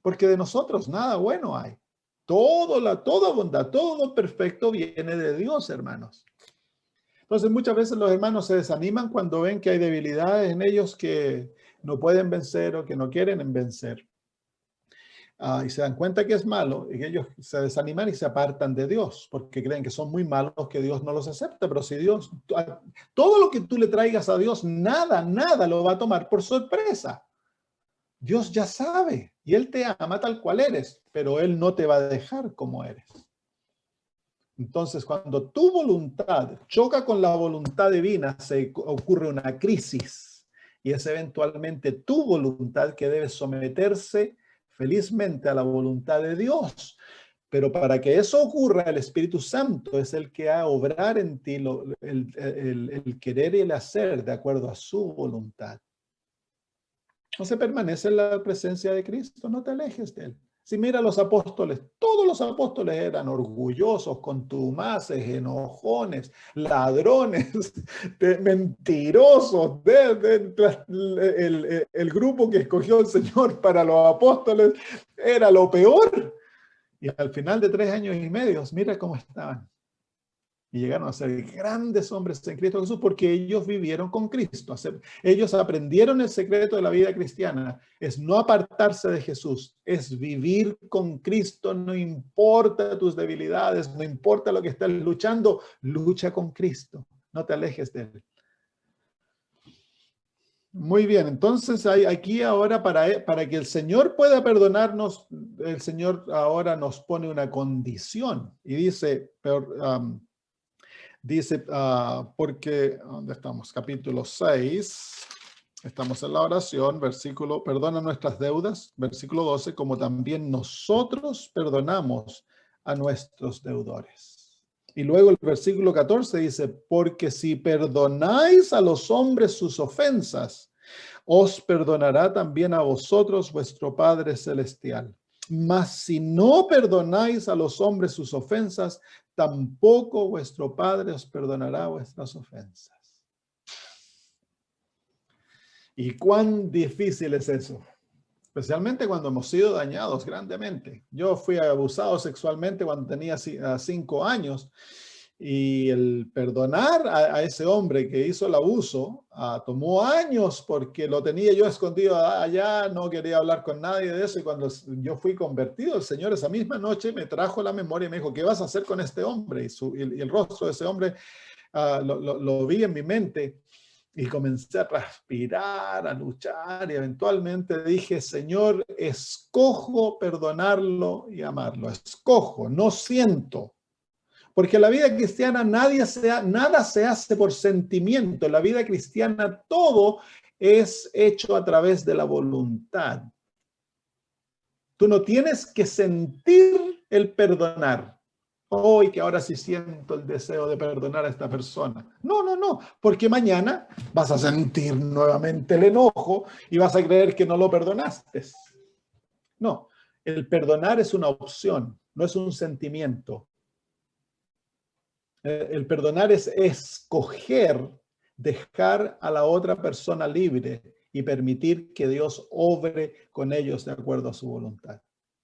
Porque de nosotros nada bueno hay. Toda bondad, todo perfecto viene de Dios, hermanos. Entonces muchas veces los hermanos se desaniman cuando ven que hay debilidades en ellos que no pueden vencer o que no quieren vencer. Y se dan cuenta que es malo, y ellos se desaniman y se apartan de Dios, porque creen que son muy malos, que Dios no los acepta. Pero si Dios, todo lo que tú le traigas a Dios, nada lo va a tomar por sorpresa. Dios ya sabe, y Él te ama tal cual eres, pero Él no te va a dejar como eres. Entonces, cuando tu voluntad choca con la voluntad divina, se ocurre una crisis, y es eventualmente tu voluntad que debe someterse felizmente a la voluntad de Dios. Pero para que eso ocurra, el Espíritu Santo es el que ha de obrar en ti el querer y el hacer de acuerdo a su voluntad. No se permanece en la presencia de Cristo, no te alejes de Él. Si mira a los apóstoles, todos los apóstoles eran orgullosos, contumaces, enojones, ladrones, mentirosos. El grupo que escogió el Señor para los apóstoles era lo peor. Y al final de 3 años y medio, mira cómo estaban. Y llegaron a ser grandes hombres en Cristo Jesús porque ellos vivieron con Cristo. Ellos aprendieron el secreto de la vida cristiana. Es no apartarse de Jesús, es vivir con Cristo. No importa tus debilidades, no importa lo que estés luchando, lucha con Cristo. No te alejes de Él. Muy bien, entonces aquí ahora para que el Señor pueda perdonarnos, el Señor ahora nos pone una condición y dice, porque, ¿dónde estamos? Capítulo 6, estamos en la oración, versículo, perdona nuestras deudas, versículo 12, como también nosotros perdonamos a nuestros deudores. Y luego el versículo 14 dice, porque si perdonáis a los hombres sus ofensas, os perdonará también a vosotros vuestro Padre Celestial. Mas si no perdonáis a los hombres sus ofensas, tampoco vuestro Padre os perdonará vuestras ofensas. ¿Y cuán difícil es eso? Especialmente cuando hemos sido dañados grandemente. Yo fui abusado sexualmente cuando tenía 5 años y el perdonar a ese hombre que hizo el abuso tomó años porque lo tenía yo escondido allá, no quería hablar con nadie de eso. Y cuando yo fui convertido, el Señor esa misma noche me trajo la memoria y me dijo, ¿qué vas a hacer con este hombre? Y el rostro de ese hombre lo vi en mi mente. Y comencé a transpirar, a luchar y eventualmente dije, Señor, escojo perdonarlo y amarlo. Escojo, no siento. Porque en la vida cristiana nada se hace por sentimiento. En la vida cristiana todo es hecho a través de la voluntad. Tú no tienes que sentir el perdonar. Hoy que ahora sí siento el deseo de perdonar a esta persona. No, porque mañana vas a sentir nuevamente el enojo y vas a creer que no lo perdonaste. No, el perdonar es una opción, no es un sentimiento. El perdonar es escoger dejar a la otra persona libre y permitir que Dios obre con ellos de acuerdo a su voluntad.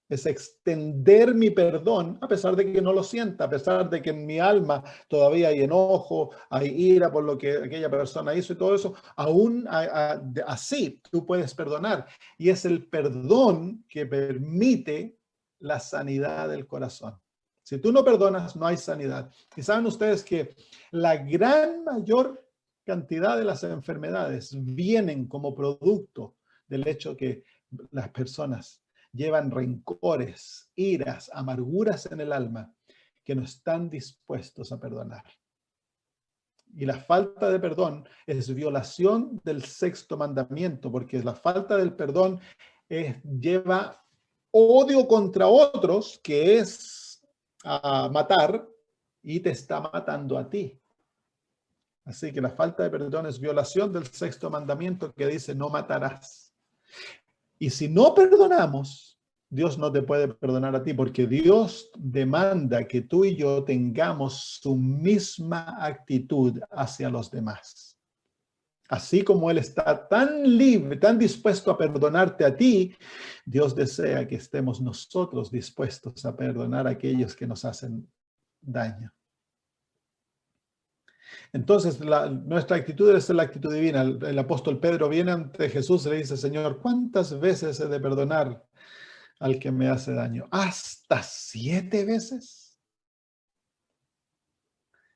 Es extender mi perdón a pesar de que no lo sienta, a pesar de que en mi alma todavía hay enojo, hay ira por lo que aquella persona hizo y todo eso. Aún así tú puedes perdonar. Y es el perdón que permite la sanidad del corazón. Si tú no perdonas, no hay sanidad. Y saben ustedes que la gran mayor cantidad de las enfermedades vienen como producto del hecho que las personas llevan rencores, iras, amarguras en el alma que no están dispuestos a perdonar. Y la falta de perdón es violación del 6º mandamiento, porque la falta del perdón lleva odio contra otros, que es matar, y te está matando a ti. Así que la falta de perdón es violación del 6º mandamiento que dice no matarás. Y si no perdonamos, Dios no te puede perdonar a ti, porque Dios demanda que tú y yo tengamos su misma actitud hacia los demás. Así como Él está tan libre, tan dispuesto a perdonarte a ti, Dios desea que estemos nosotros dispuestos a perdonar a aquellos que nos hacen daño. Entonces, nuestra actitud debe ser la actitud divina. El apóstol Pedro viene ante Jesús y le dice, Señor, ¿cuántas veces he de perdonar al que me hace daño? ¿Hasta 7 veces?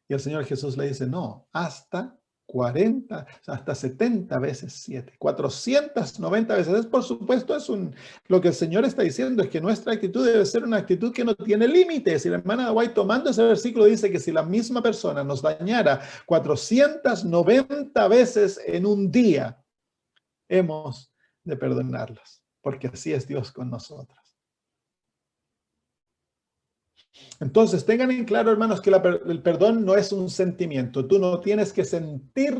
Y el Señor Jesús le dice, no, hasta 40, hasta 70 veces 7, 490 veces. Por supuesto, lo que el Señor está diciendo es que nuestra actitud debe ser una actitud que no tiene límites. Y la hermana White, tomando ese versículo, dice que si la misma persona nos dañara 490 veces en un día, hemos de perdonarlas, porque así es Dios con nosotros. Entonces, tengan en claro, hermanos, que el perdón no es un sentimiento. Tú no tienes que sentir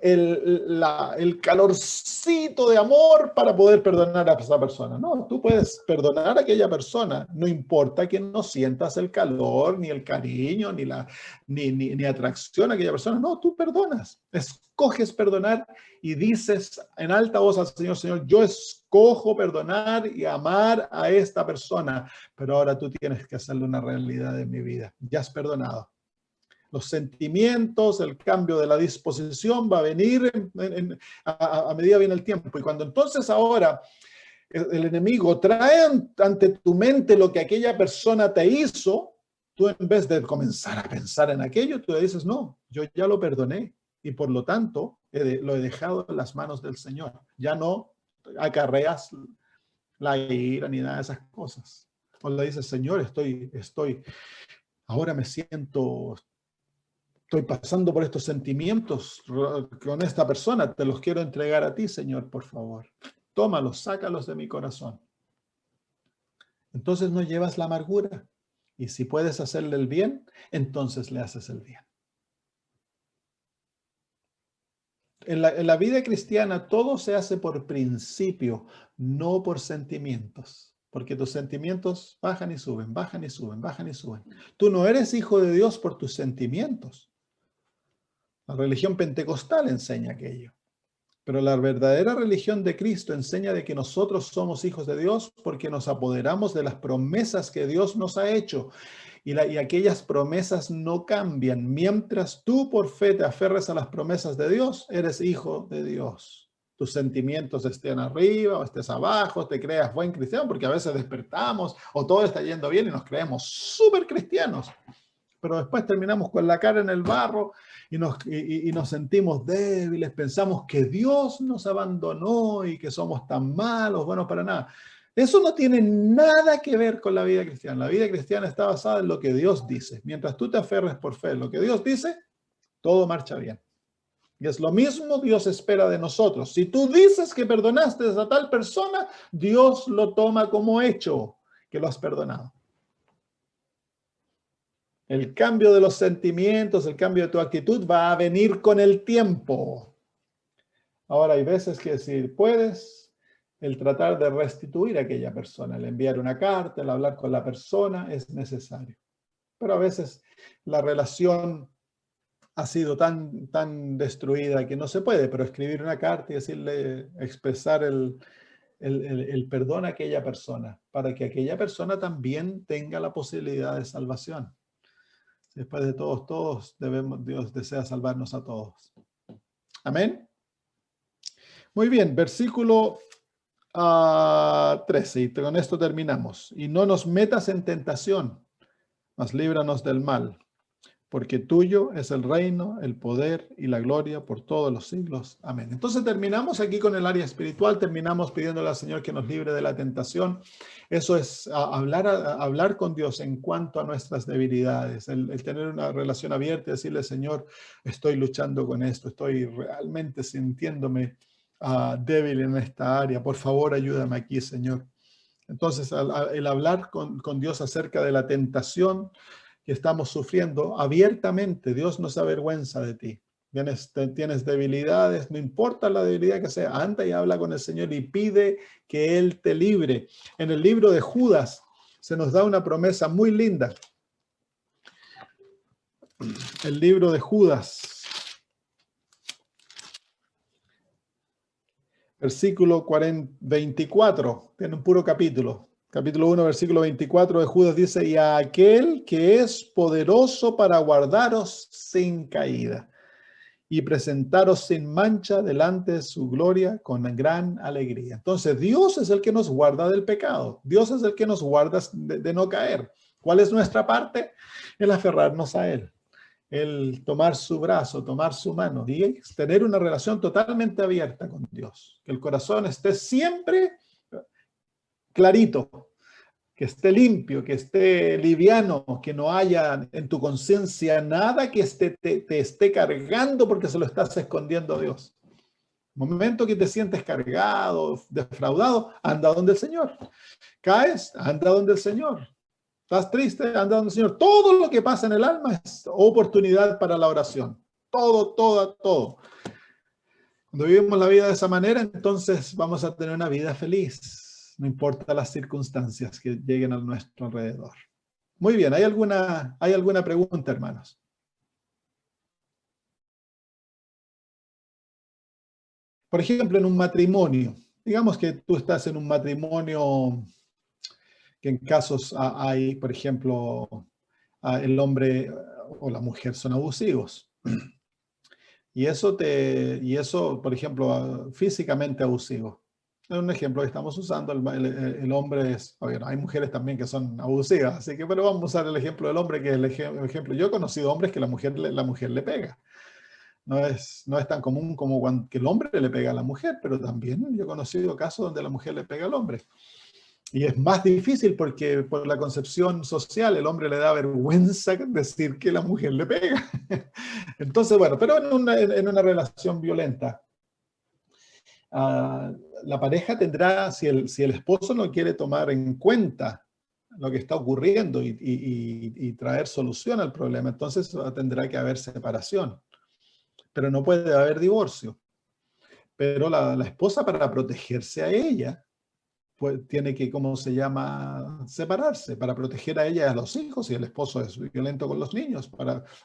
el calorcito de amor para poder perdonar a esa persona. No, tú puedes perdonar a aquella persona. No importa que no sientas el calor, ni el cariño, ni atracción a aquella persona. No, tú perdonas. Escoges perdonar y dices en alta voz al Señor, Señor, yo escojo perdonar y amar a esta persona. Pero ahora tú tienes que hacerle una realidad en mi vida. Ya has perdonado. Los sentimientos, el cambio de la disposición va a venir a medida que viene el tiempo. Y cuando entonces ahora el enemigo trae ante tu mente lo que aquella persona te hizo, tú en vez de comenzar a pensar en aquello, tú le dices, no, yo ya lo perdoné y por lo tanto lo he dejado en las manos del Señor. Ya no acarreas la ira ni nada de esas cosas. O le dices, Señor, ahora me siento... Estoy pasando por estos sentimientos con esta persona, te los quiero entregar a ti, Señor, por favor. Tómalos, sácalos de mi corazón. Entonces no llevas la amargura. Y si puedes hacerle el bien, entonces le haces el bien. En la vida cristiana todo se hace por principio, no por sentimientos. Porque tus sentimientos bajan y suben, bajan y suben, bajan y suben. Tú no eres hijo de Dios por tus sentimientos. La religión pentecostal enseña aquello. Pero la verdadera religión de Cristo enseña de que nosotros somos hijos de Dios porque nos apoderamos de las promesas que Dios nos ha hecho. Y aquellas promesas no cambian. Mientras tú por fe te aferres a las promesas de Dios, eres hijo de Dios. Tus sentimientos estén arriba o estés abajo, te creas buen cristiano, porque a veces despertamos o todo está yendo bien y nos creemos súper cristianos. Pero después terminamos con la cara en el barro y nos sentimos débiles, pensamos que Dios nos abandonó y que somos tan malos, bueno, para nada. Eso no tiene nada que ver con la vida cristiana. La vida cristiana está basada en lo que Dios dice. Mientras tú te aferres por fe en lo que Dios dice, todo marcha bien. Y es lo mismo Dios espera de nosotros. Si tú dices que perdonaste a tal persona, Dios lo toma como hecho que lo has perdonado. El cambio de los sentimientos, el cambio de tu actitud va a venir con el tiempo. Ahora hay veces que si puedes, el tratar de restituir a aquella persona, el enviar una carta, el hablar con la persona es necesario. Pero a veces la relación ha sido tan destruida que no se puede, pero escribir una carta y decirle, expresar el perdón a aquella persona, para que aquella persona también tenga la posibilidad de salvación. Después de todos Dios desea salvarnos a todos. Amén. Muy bien, versículo 13, y con esto terminamos. Y no nos metas en tentación, mas líbranos del mal, porque tuyo es el reino, el poder y la gloria por todos los siglos. Amén. Entonces terminamos aquí con el área espiritual, terminamos pidiéndole al Señor que nos libre de la tentación. Eso es hablar con Dios en cuanto a nuestras debilidades, el tener una relación abierta y decirle, Señor, estoy luchando con esto, estoy realmente sintiéndome débil en esta área. Por favor, ayúdame aquí, Señor. Entonces, el hablar con Dios acerca de la tentación que estamos sufriendo abiertamente, Dios no se avergüenza de ti. Tienes debilidades, no importa la debilidad que sea, anda y habla con el Señor y pide que Él te libre. En el libro de Judas se nos da una promesa muy linda. El libro de Judas, versículo 24, tiene un puro capítulo. capítulo 1, versículo 24 de Judas dice, y a aquel que es poderoso para guardaros sin caída y presentaros sin mancha delante de su gloria con gran alegría. Entonces, Dios es el que nos guarda del pecado. Dios es el que nos guarda de no caer. ¿Cuál es nuestra parte? El aferrarnos a Él, el tomar su brazo, tomar su mano y tener una relación totalmente abierta con Dios. Que el corazón esté siempre clarito, que esté limpio, que esté liviano, que no haya en tu conciencia nada que te esté cargando porque se lo estás escondiendo a Dios. Momento que te sientes cargado, defraudado, anda donde el Señor. Caes, anda donde el Señor. Estás triste, anda donde el Señor. Todo lo que pasa en el alma es oportunidad para la oración. Todo, todo. Cuando vivimos la vida de esa manera, entonces vamos a tener una vida feliz. No importa las circunstancias que lleguen a nuestro alrededor. Muy bien, ¿hay alguna pregunta, hermanos? Por ejemplo, en un matrimonio. Digamos que tú estás en un matrimonio que en casos hay, por ejemplo, el hombre o la mujer son abusivos. Y eso, por ejemplo, físicamente abusivo. Es un ejemplo que estamos usando. El hombre es, bueno, hay mujeres también que son abusivas, así que, pero vamos a usar el ejemplo del hombre, que es el ejemplo. Yo he conocido hombres que la mujer le pega. No es tan común como que el hombre le pega a la mujer, pero también yo he conocido casos donde la mujer le pega al hombre. Y es más difícil porque por la concepción social el hombre le da vergüenza decir que la mujer le pega. Entonces, bueno, pero en una relación violenta, la pareja tendrá, si el esposo no quiere tomar en cuenta lo que está ocurriendo y traer solución al problema, entonces tendrá que haber separación. Pero no puede haber divorcio. Pero la esposa, para protegerse a ella, pues tiene que, ¿cómo se llama?, separarse para proteger a ella y a los hijos, y el esposo es violento con los niños.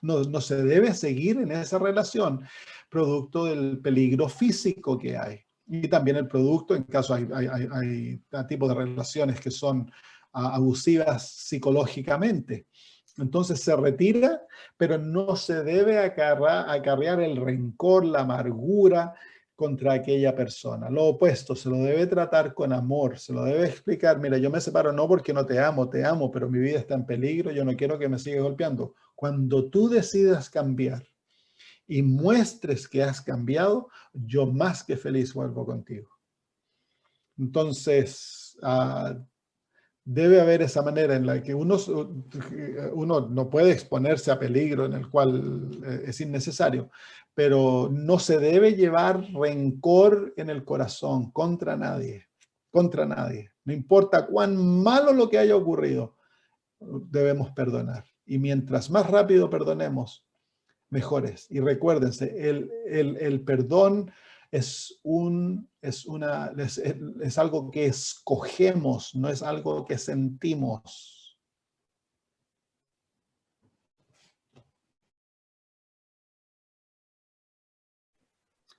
No se debe seguir en esa relación producto del peligro físico que hay. Y también el producto, en caso hay tipos de relaciones que son abusivas psicológicamente. Entonces se retira, pero no se debe acarrear el rencor, la amargura contra aquella persona. Lo opuesto, se lo debe tratar con amor, se lo debe explicar, mira, yo me separo no porque no te amo, pero mi vida está en peligro, yo no quiero que me sigas golpeando. Cuando tú decidas cambiar y muestres que has cambiado, yo más que feliz vuelvo contigo. Entonces, debe haber esa manera en la que uno no puede exponerse a peligro en el cual es innecesario, pero no se debe llevar rencor en el corazón contra nadie, contra nadie. No importa cuán malo lo que haya ocurrido, debemos perdonar. Y mientras más rápido perdonemos, mejores. Y recuérdense, el perdón es algo que escogemos, no es algo que sentimos.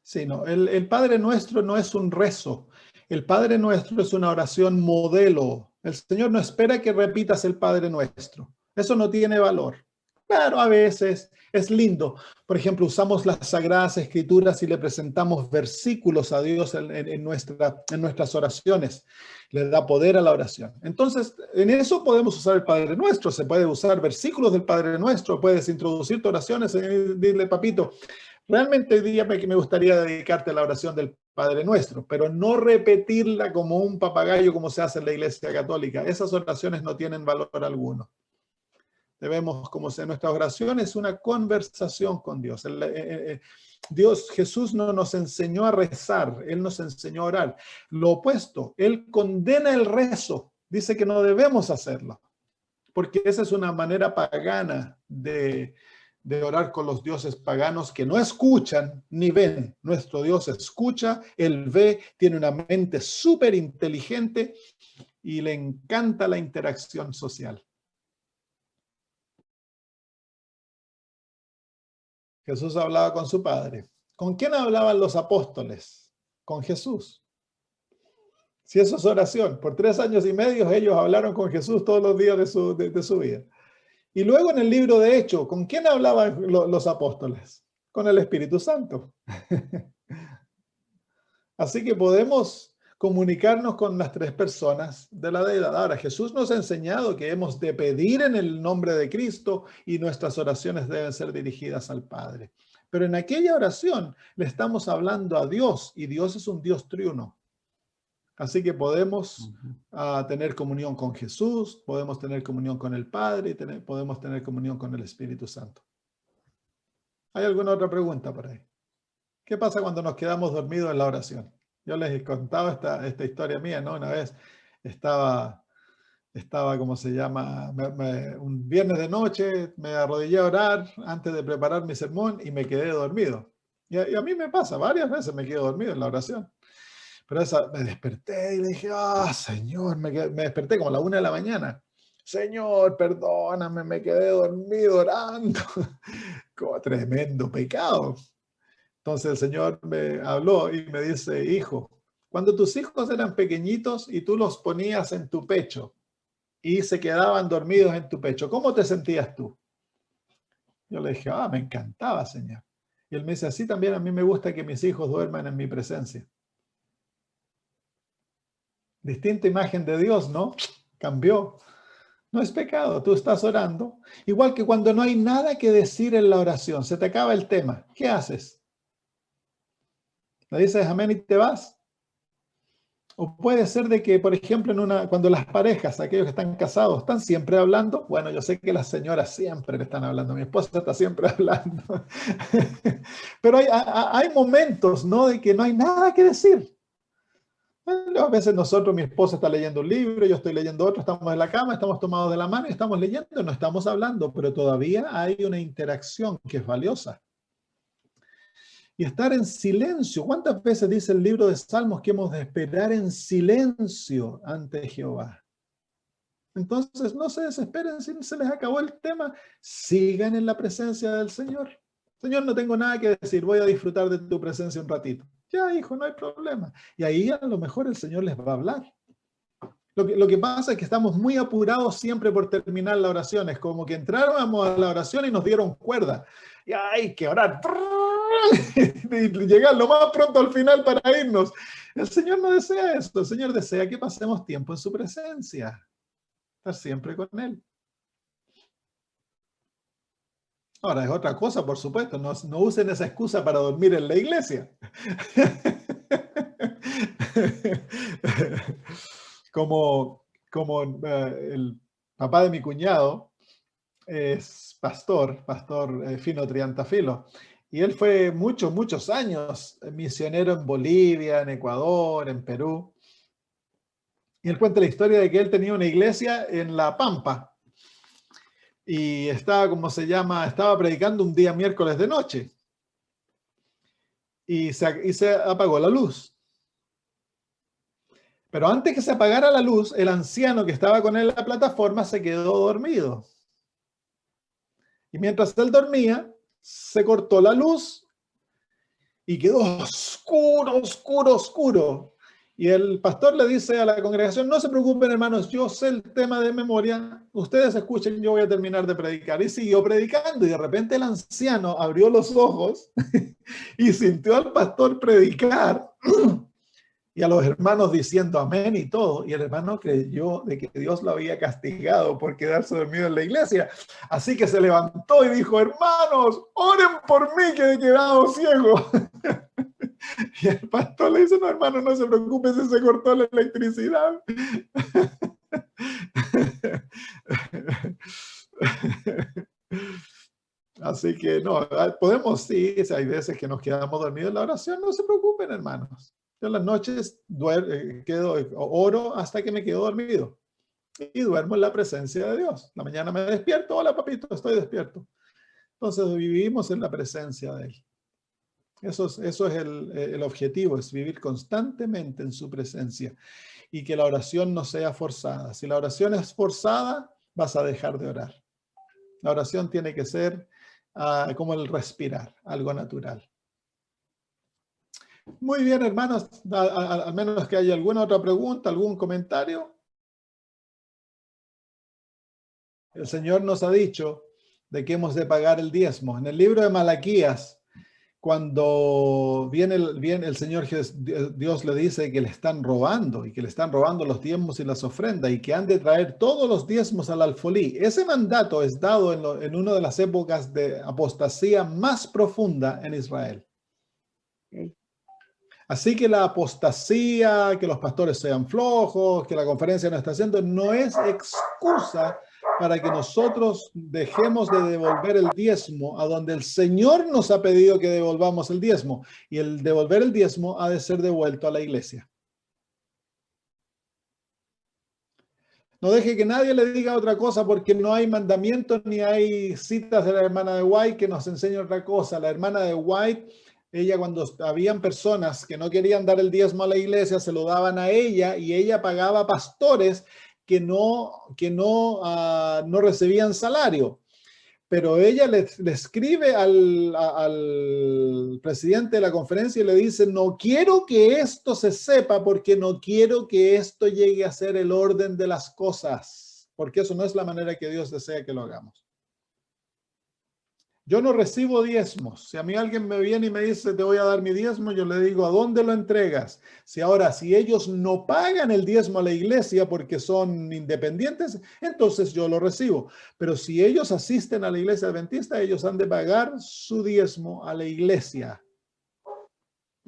Sí, no, el Padre Nuestro no es un rezo. El Padre Nuestro es una oración modelo. El Señor no espera que repitas el Padre Nuestro. Eso no tiene valor. Claro, a veces es lindo. Por ejemplo, usamos las Sagradas Escrituras y le presentamos versículos a Dios en nuestras oraciones. Le da poder a la oración. Entonces, en eso podemos usar el Padre Nuestro. Se puede usar versículos del Padre Nuestro. Puedes introducir tu oraciones y dile, papito, realmente hoy día me gustaría dedicarte a la oración del Padre Nuestro, pero no repetirla como un papagayo como se hace en la Iglesia Católica. Esas oraciones no tienen valor alguno. Debemos, como sea, nuestra oración es una conversación con Dios. Jesús no nos enseñó a rezar, Él nos enseñó a orar. Lo opuesto, Él condena el rezo, dice que no debemos hacerlo, porque esa es una manera pagana de orar con los dioses paganos que no escuchan ni ven. Nuestro Dios escucha, Él ve, tiene una mente súper inteligente y le encanta la interacción social. Jesús hablaba con su Padre. ¿Con quién hablaban los apóstoles? Con Jesús. Si eso es oración, por 3 años y medio ellos hablaron con Jesús todos los días de su vida. Y luego en el libro de Hechos, ¿con quién hablaban los apóstoles? Con el Espíritu Santo. Así que podemos comunicarnos con las 3 personas de la deidad. Ahora, Jesús nos ha enseñado que hemos de pedir en el nombre de Cristo y nuestras oraciones deben ser dirigidas al Padre. Pero en aquella oración le estamos hablando a Dios y Dios es un Dios triuno. Así que podemos tener comunión con Jesús, podemos tener comunión con el Padre y podemos tener comunión con el Espíritu Santo. ¿Hay alguna otra pregunta por ahí? ¿Qué pasa cuando nos quedamos dormidos en la oración? Yo les he contado esta historia mía, ¿no? Una vez estaba ¿cómo se llama? Un viernes de noche me arrodillé a orar antes de preparar mi sermón y me quedé dormido. Y a mí me pasa, varias veces me quedo dormido en la oración. Pero me desperté y le dije, Señor, me desperté como a la 1 de la mañana. Señor, perdóname, me quedé dormido orando. Como tremendo pecado. Entonces el Señor me habló y me dice, hijo, cuando tus hijos eran pequeñitos y tú los ponías en tu pecho y se quedaban dormidos en tu pecho, ¿cómo te sentías tú? Yo le dije, me encantaba, Señor. Y él me dice, así también a mí me gusta que mis hijos duerman en mi presencia. Distinta imagen de Dios, ¿no? Cambió. No es pecado, tú estás orando. Igual que cuando no hay nada que decir en la oración, se te acaba el tema. ¿Qué haces? ¿Le dices amén y te vas? O puede ser de que, por ejemplo, cuando las parejas, aquellos que están casados, están siempre hablando. Bueno, yo sé que las señoras siempre le están hablando. Mi esposa está siempre hablando. Pero hay momentos, ¿no? De que no hay nada que decir. A veces nosotros, mi esposa está leyendo un libro, yo estoy leyendo otro, estamos en la cama, estamos tomados de la mano y estamos leyendo, no estamos hablando, pero todavía hay una interacción que es valiosa. Y estar en silencio. ¿Cuántas veces dice el libro de Salmos que hemos de esperar en silencio ante Jehová? Entonces, no se desesperen si se les acabó el tema. Sigan en la presencia del Señor. Señor, no tengo nada que decir, voy a disfrutar de tu presencia un ratito. Ya, hijo, no hay problema. Y ahí a lo mejor el Señor les va a hablar. Lo que pasa es que estamos muy apurados siempre por terminar la oración. Es como que entráramos a la oración y nos dieron cuerda. Y hay que orar. Y llegar lo más pronto al final para irnos. El Señor no desea eso. El Señor desea que pasemos tiempo en su presencia. Estar siempre con Él. Ahora, es otra cosa, por supuesto. No usen esa excusa para dormir en la iglesia. Como el papá de mi cuñado es pastor Fino Triantafilo, y él fue muchos años misionero en Bolivia, en Ecuador, en Perú, y él cuenta la historia de que él tenía una iglesia en La Pampa, y estaba predicando un día miércoles de noche, y se apagó la luz. Pero antes que se apagara la luz, el anciano que estaba con él en la plataforma se quedó dormido. Y mientras él dormía, se cortó la luz y quedó oscuro. Y el pastor le dice a la congregación, no se preocupen, hermanos, yo sé el tema de memoria, ustedes escuchen, yo voy a terminar de predicar. Y siguió predicando y de repente el anciano abrió los ojos y sintió al pastor predicar y a los hermanos diciendo amén y todo, y el hermano creyó de que Dios lo había castigado por quedarse dormido en la iglesia, así que se levantó y dijo, hermanos, oren por mí que he quedado ciego. Y el pastor le dice, no hermano, no se preocupe si se cortó la electricidad. Así que no, podemos sí, hay veces que nos quedamos dormidos en la oración, no se preocupen hermanos. Yo en las noches oro hasta que me quedo dormido y duermo en la presencia de Dios. La mañana me despierto, hola papito, estoy despierto. Entonces vivimos en la presencia de Él. Eso es el objetivo, es vivir constantemente en su presencia y que la oración no sea forzada. Si la oración es forzada, vas a dejar de orar. La oración tiene que ser como el respirar, algo natural. Muy bien, hermanos, al menos que haya alguna otra pregunta, algún comentario. El Señor nos ha dicho de que hemos de pagar el diezmo. En el libro de Malaquías, cuando viene el Señor Dios le dice que le están robando y que le están robando los diezmos y las ofrendas y que han de traer todos los diezmos al alfolí. Ese mandato es dado en una de las épocas de apostasía más profunda en Israel. Okay. Así que la apostasía, que los pastores sean flojos, que la conferencia no está haciendo, no es excusa para que nosotros dejemos de devolver el diezmo a donde el Señor nos ha pedido que devolvamos el diezmo. Y el devolver el diezmo ha de ser devuelto a la iglesia. No deje que nadie le diga otra cosa porque no hay mandamientos ni hay citas de la hermana de White que nos enseñe otra cosa. La hermana de White, ella cuando habían personas que no querían dar el diezmo a la iglesia, se lo daban a ella y ella pagaba pastores que no recibían salario. Pero ella le escribe al presidente de la conferencia y le dice, no quiero que esto se sepa porque no quiero que esto llegue a ser el orden de las cosas, porque eso no es la manera que Dios desea que lo hagamos. Yo no recibo diezmos. Si a mí alguien me viene y me dice, te voy a dar mi diezmo, yo le digo, ¿a dónde lo entregas? Si ellos no pagan el diezmo a la iglesia porque son independientes, entonces yo lo recibo. Pero si ellos asisten a la iglesia adventista, ellos han de pagar su diezmo a la iglesia.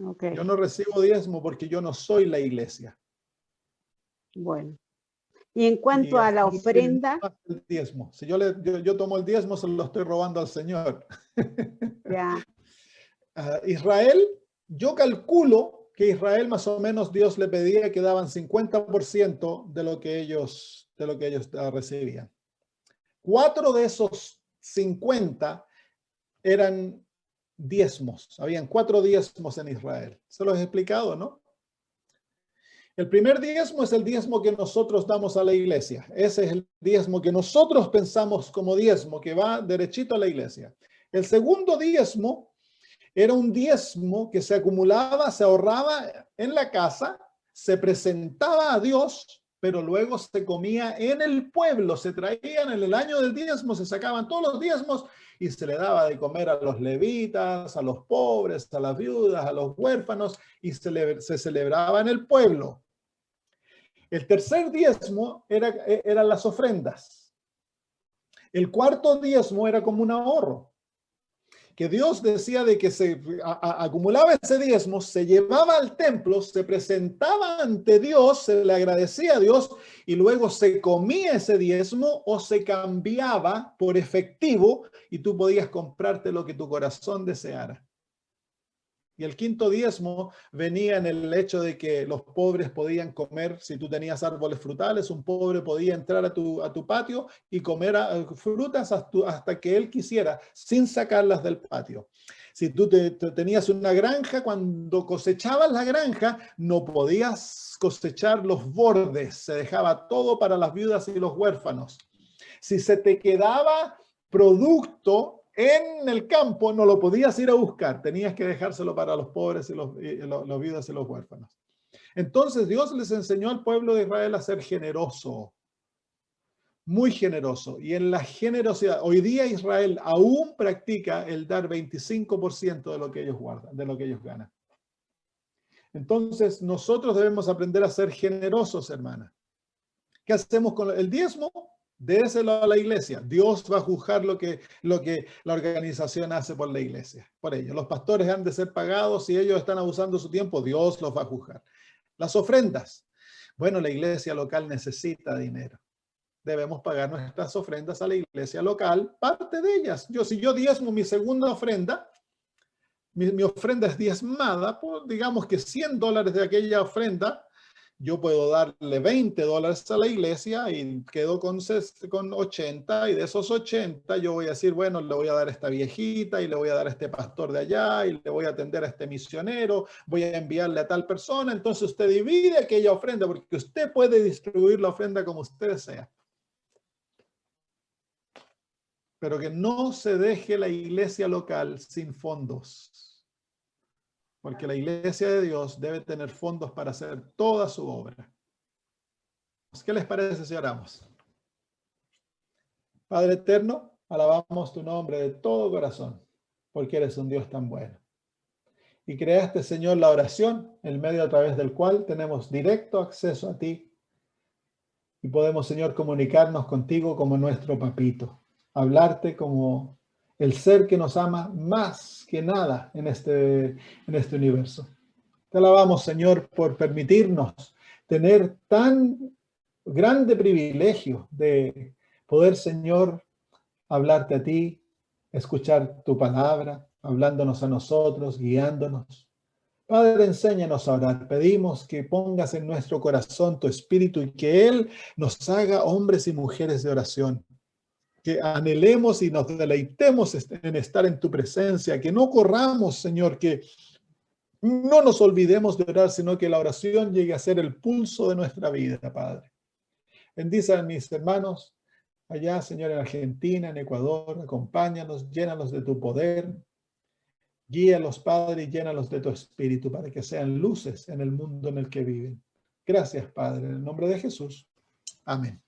Okay. Yo no recibo diezmo porque yo no soy la iglesia. Bueno. Y en cuanto a la ofrenda. El diezmo. Si yo tomo el diezmo, se lo estoy robando al Señor. Ya. Israel, yo calculo que Israel más o menos Dios le pedía que daban 50% de lo que ellos recibían. 4 de esos 50 eran diezmos. Habían 4 diezmos en Israel. Se los he explicado, ¿no? El primer diezmo es el diezmo que nosotros damos a la iglesia. Ese es el diezmo que nosotros pensamos como diezmo, que va derechito a la iglesia. El segundo diezmo era un diezmo que se acumulaba, se ahorraba en la casa, se presentaba a Dios, pero luego se comía en el pueblo, se traían en el año del diezmo, se sacaban todos los diezmos y se le daba de comer a los levitas, a los pobres, a las viudas, a los huérfanos y se celebraba en el pueblo. El tercer diezmo eran las ofrendas. El cuarto diezmo era como un ahorro, que Dios decía de que se acumulaba ese diezmo, se llevaba al templo, se presentaba ante Dios, se le agradecía a Dios y luego se comía ese diezmo o se cambiaba por efectivo y tú podías comprarte lo que tu corazón deseara. Y el quinto diezmo venía en el hecho de que los pobres podían comer, si tú tenías árboles frutales, un pobre podía entrar a tu patio y comer frutas hasta que él quisiera, sin sacarlas del patio. Si tú tenías una granja, cuando cosechabas la granja, no podías cosechar los bordes, se dejaba todo para las viudas y los huérfanos. Si se te quedaba producto en el campo, no lo podías ir a buscar, tenías que dejárselo para los pobres y los viudas y los huérfanos. Entonces Dios les enseñó al pueblo de Israel a ser generoso, muy generoso. Y en la generosidad, hoy día Israel aún practica el dar 25% de lo que ellos guardan, de lo que ellos ganan. Entonces nosotros debemos aprender a ser generosos, hermana. ¿Qué hacemos con el diezmo? Déselo a la iglesia. Dios va a juzgar lo que la organización hace por la iglesia, por ellos. Los pastores han de ser pagados. Si ellos están abusando de su tiempo, Dios los va a juzgar. Las ofrendas. Bueno, la iglesia local necesita dinero. Debemos pagar nuestras ofrendas a la iglesia local, parte de ellas. Si yo diezmo mi segunda ofrenda, mi ofrenda es diezmada, pues digamos que $100 de aquella ofrenda, yo puedo darle $20 a la iglesia y quedo con 80, y de esos 80 yo voy a decir, bueno, le voy a dar a esta viejita y le voy a dar a este pastor de allá y le voy a atender a este misionero, voy a enviarle a tal persona. Entonces usted divide aquella ofrenda porque usted puede distribuir la ofrenda como usted desea. Pero que no se deje la iglesia local sin fondos. porque la iglesia de Dios debe tener fondos para hacer toda su obra. ¿Qué les parece si oramos? Padre eterno, alabamos tu nombre de todo corazón, porque eres un Dios tan bueno. Y creaste, Señor, la oración, el medio a través del cual tenemos directo acceso a ti. Y podemos, Señor, comunicarnos contigo como nuestro papito, hablarte como el ser que nos ama más que nada en este universo. Te alabamos, Señor, por permitirnos tener tan grande privilegio de poder, Señor, hablarte a ti, escuchar tu palabra, hablándonos a nosotros, guiándonos. Padre, enséñanos a orar. Pedimos que pongas en nuestro corazón tu espíritu y que Él nos haga hombres y mujeres de oración. Que anhelemos y nos deleitemos en estar en tu presencia. Que no corramos, Señor, que no nos olvidemos de orar, sino que la oración llegue a ser el pulso de nuestra vida, Padre. Bendice a mis hermanos allá, Señor, en Argentina, en Ecuador. Acompáñanos, llénalos de tu poder. Guíalos, Padre, y llénalos de tu espíritu para que sean luces en el mundo en el que viven. Gracias, Padre, en el nombre de Jesús. Amén.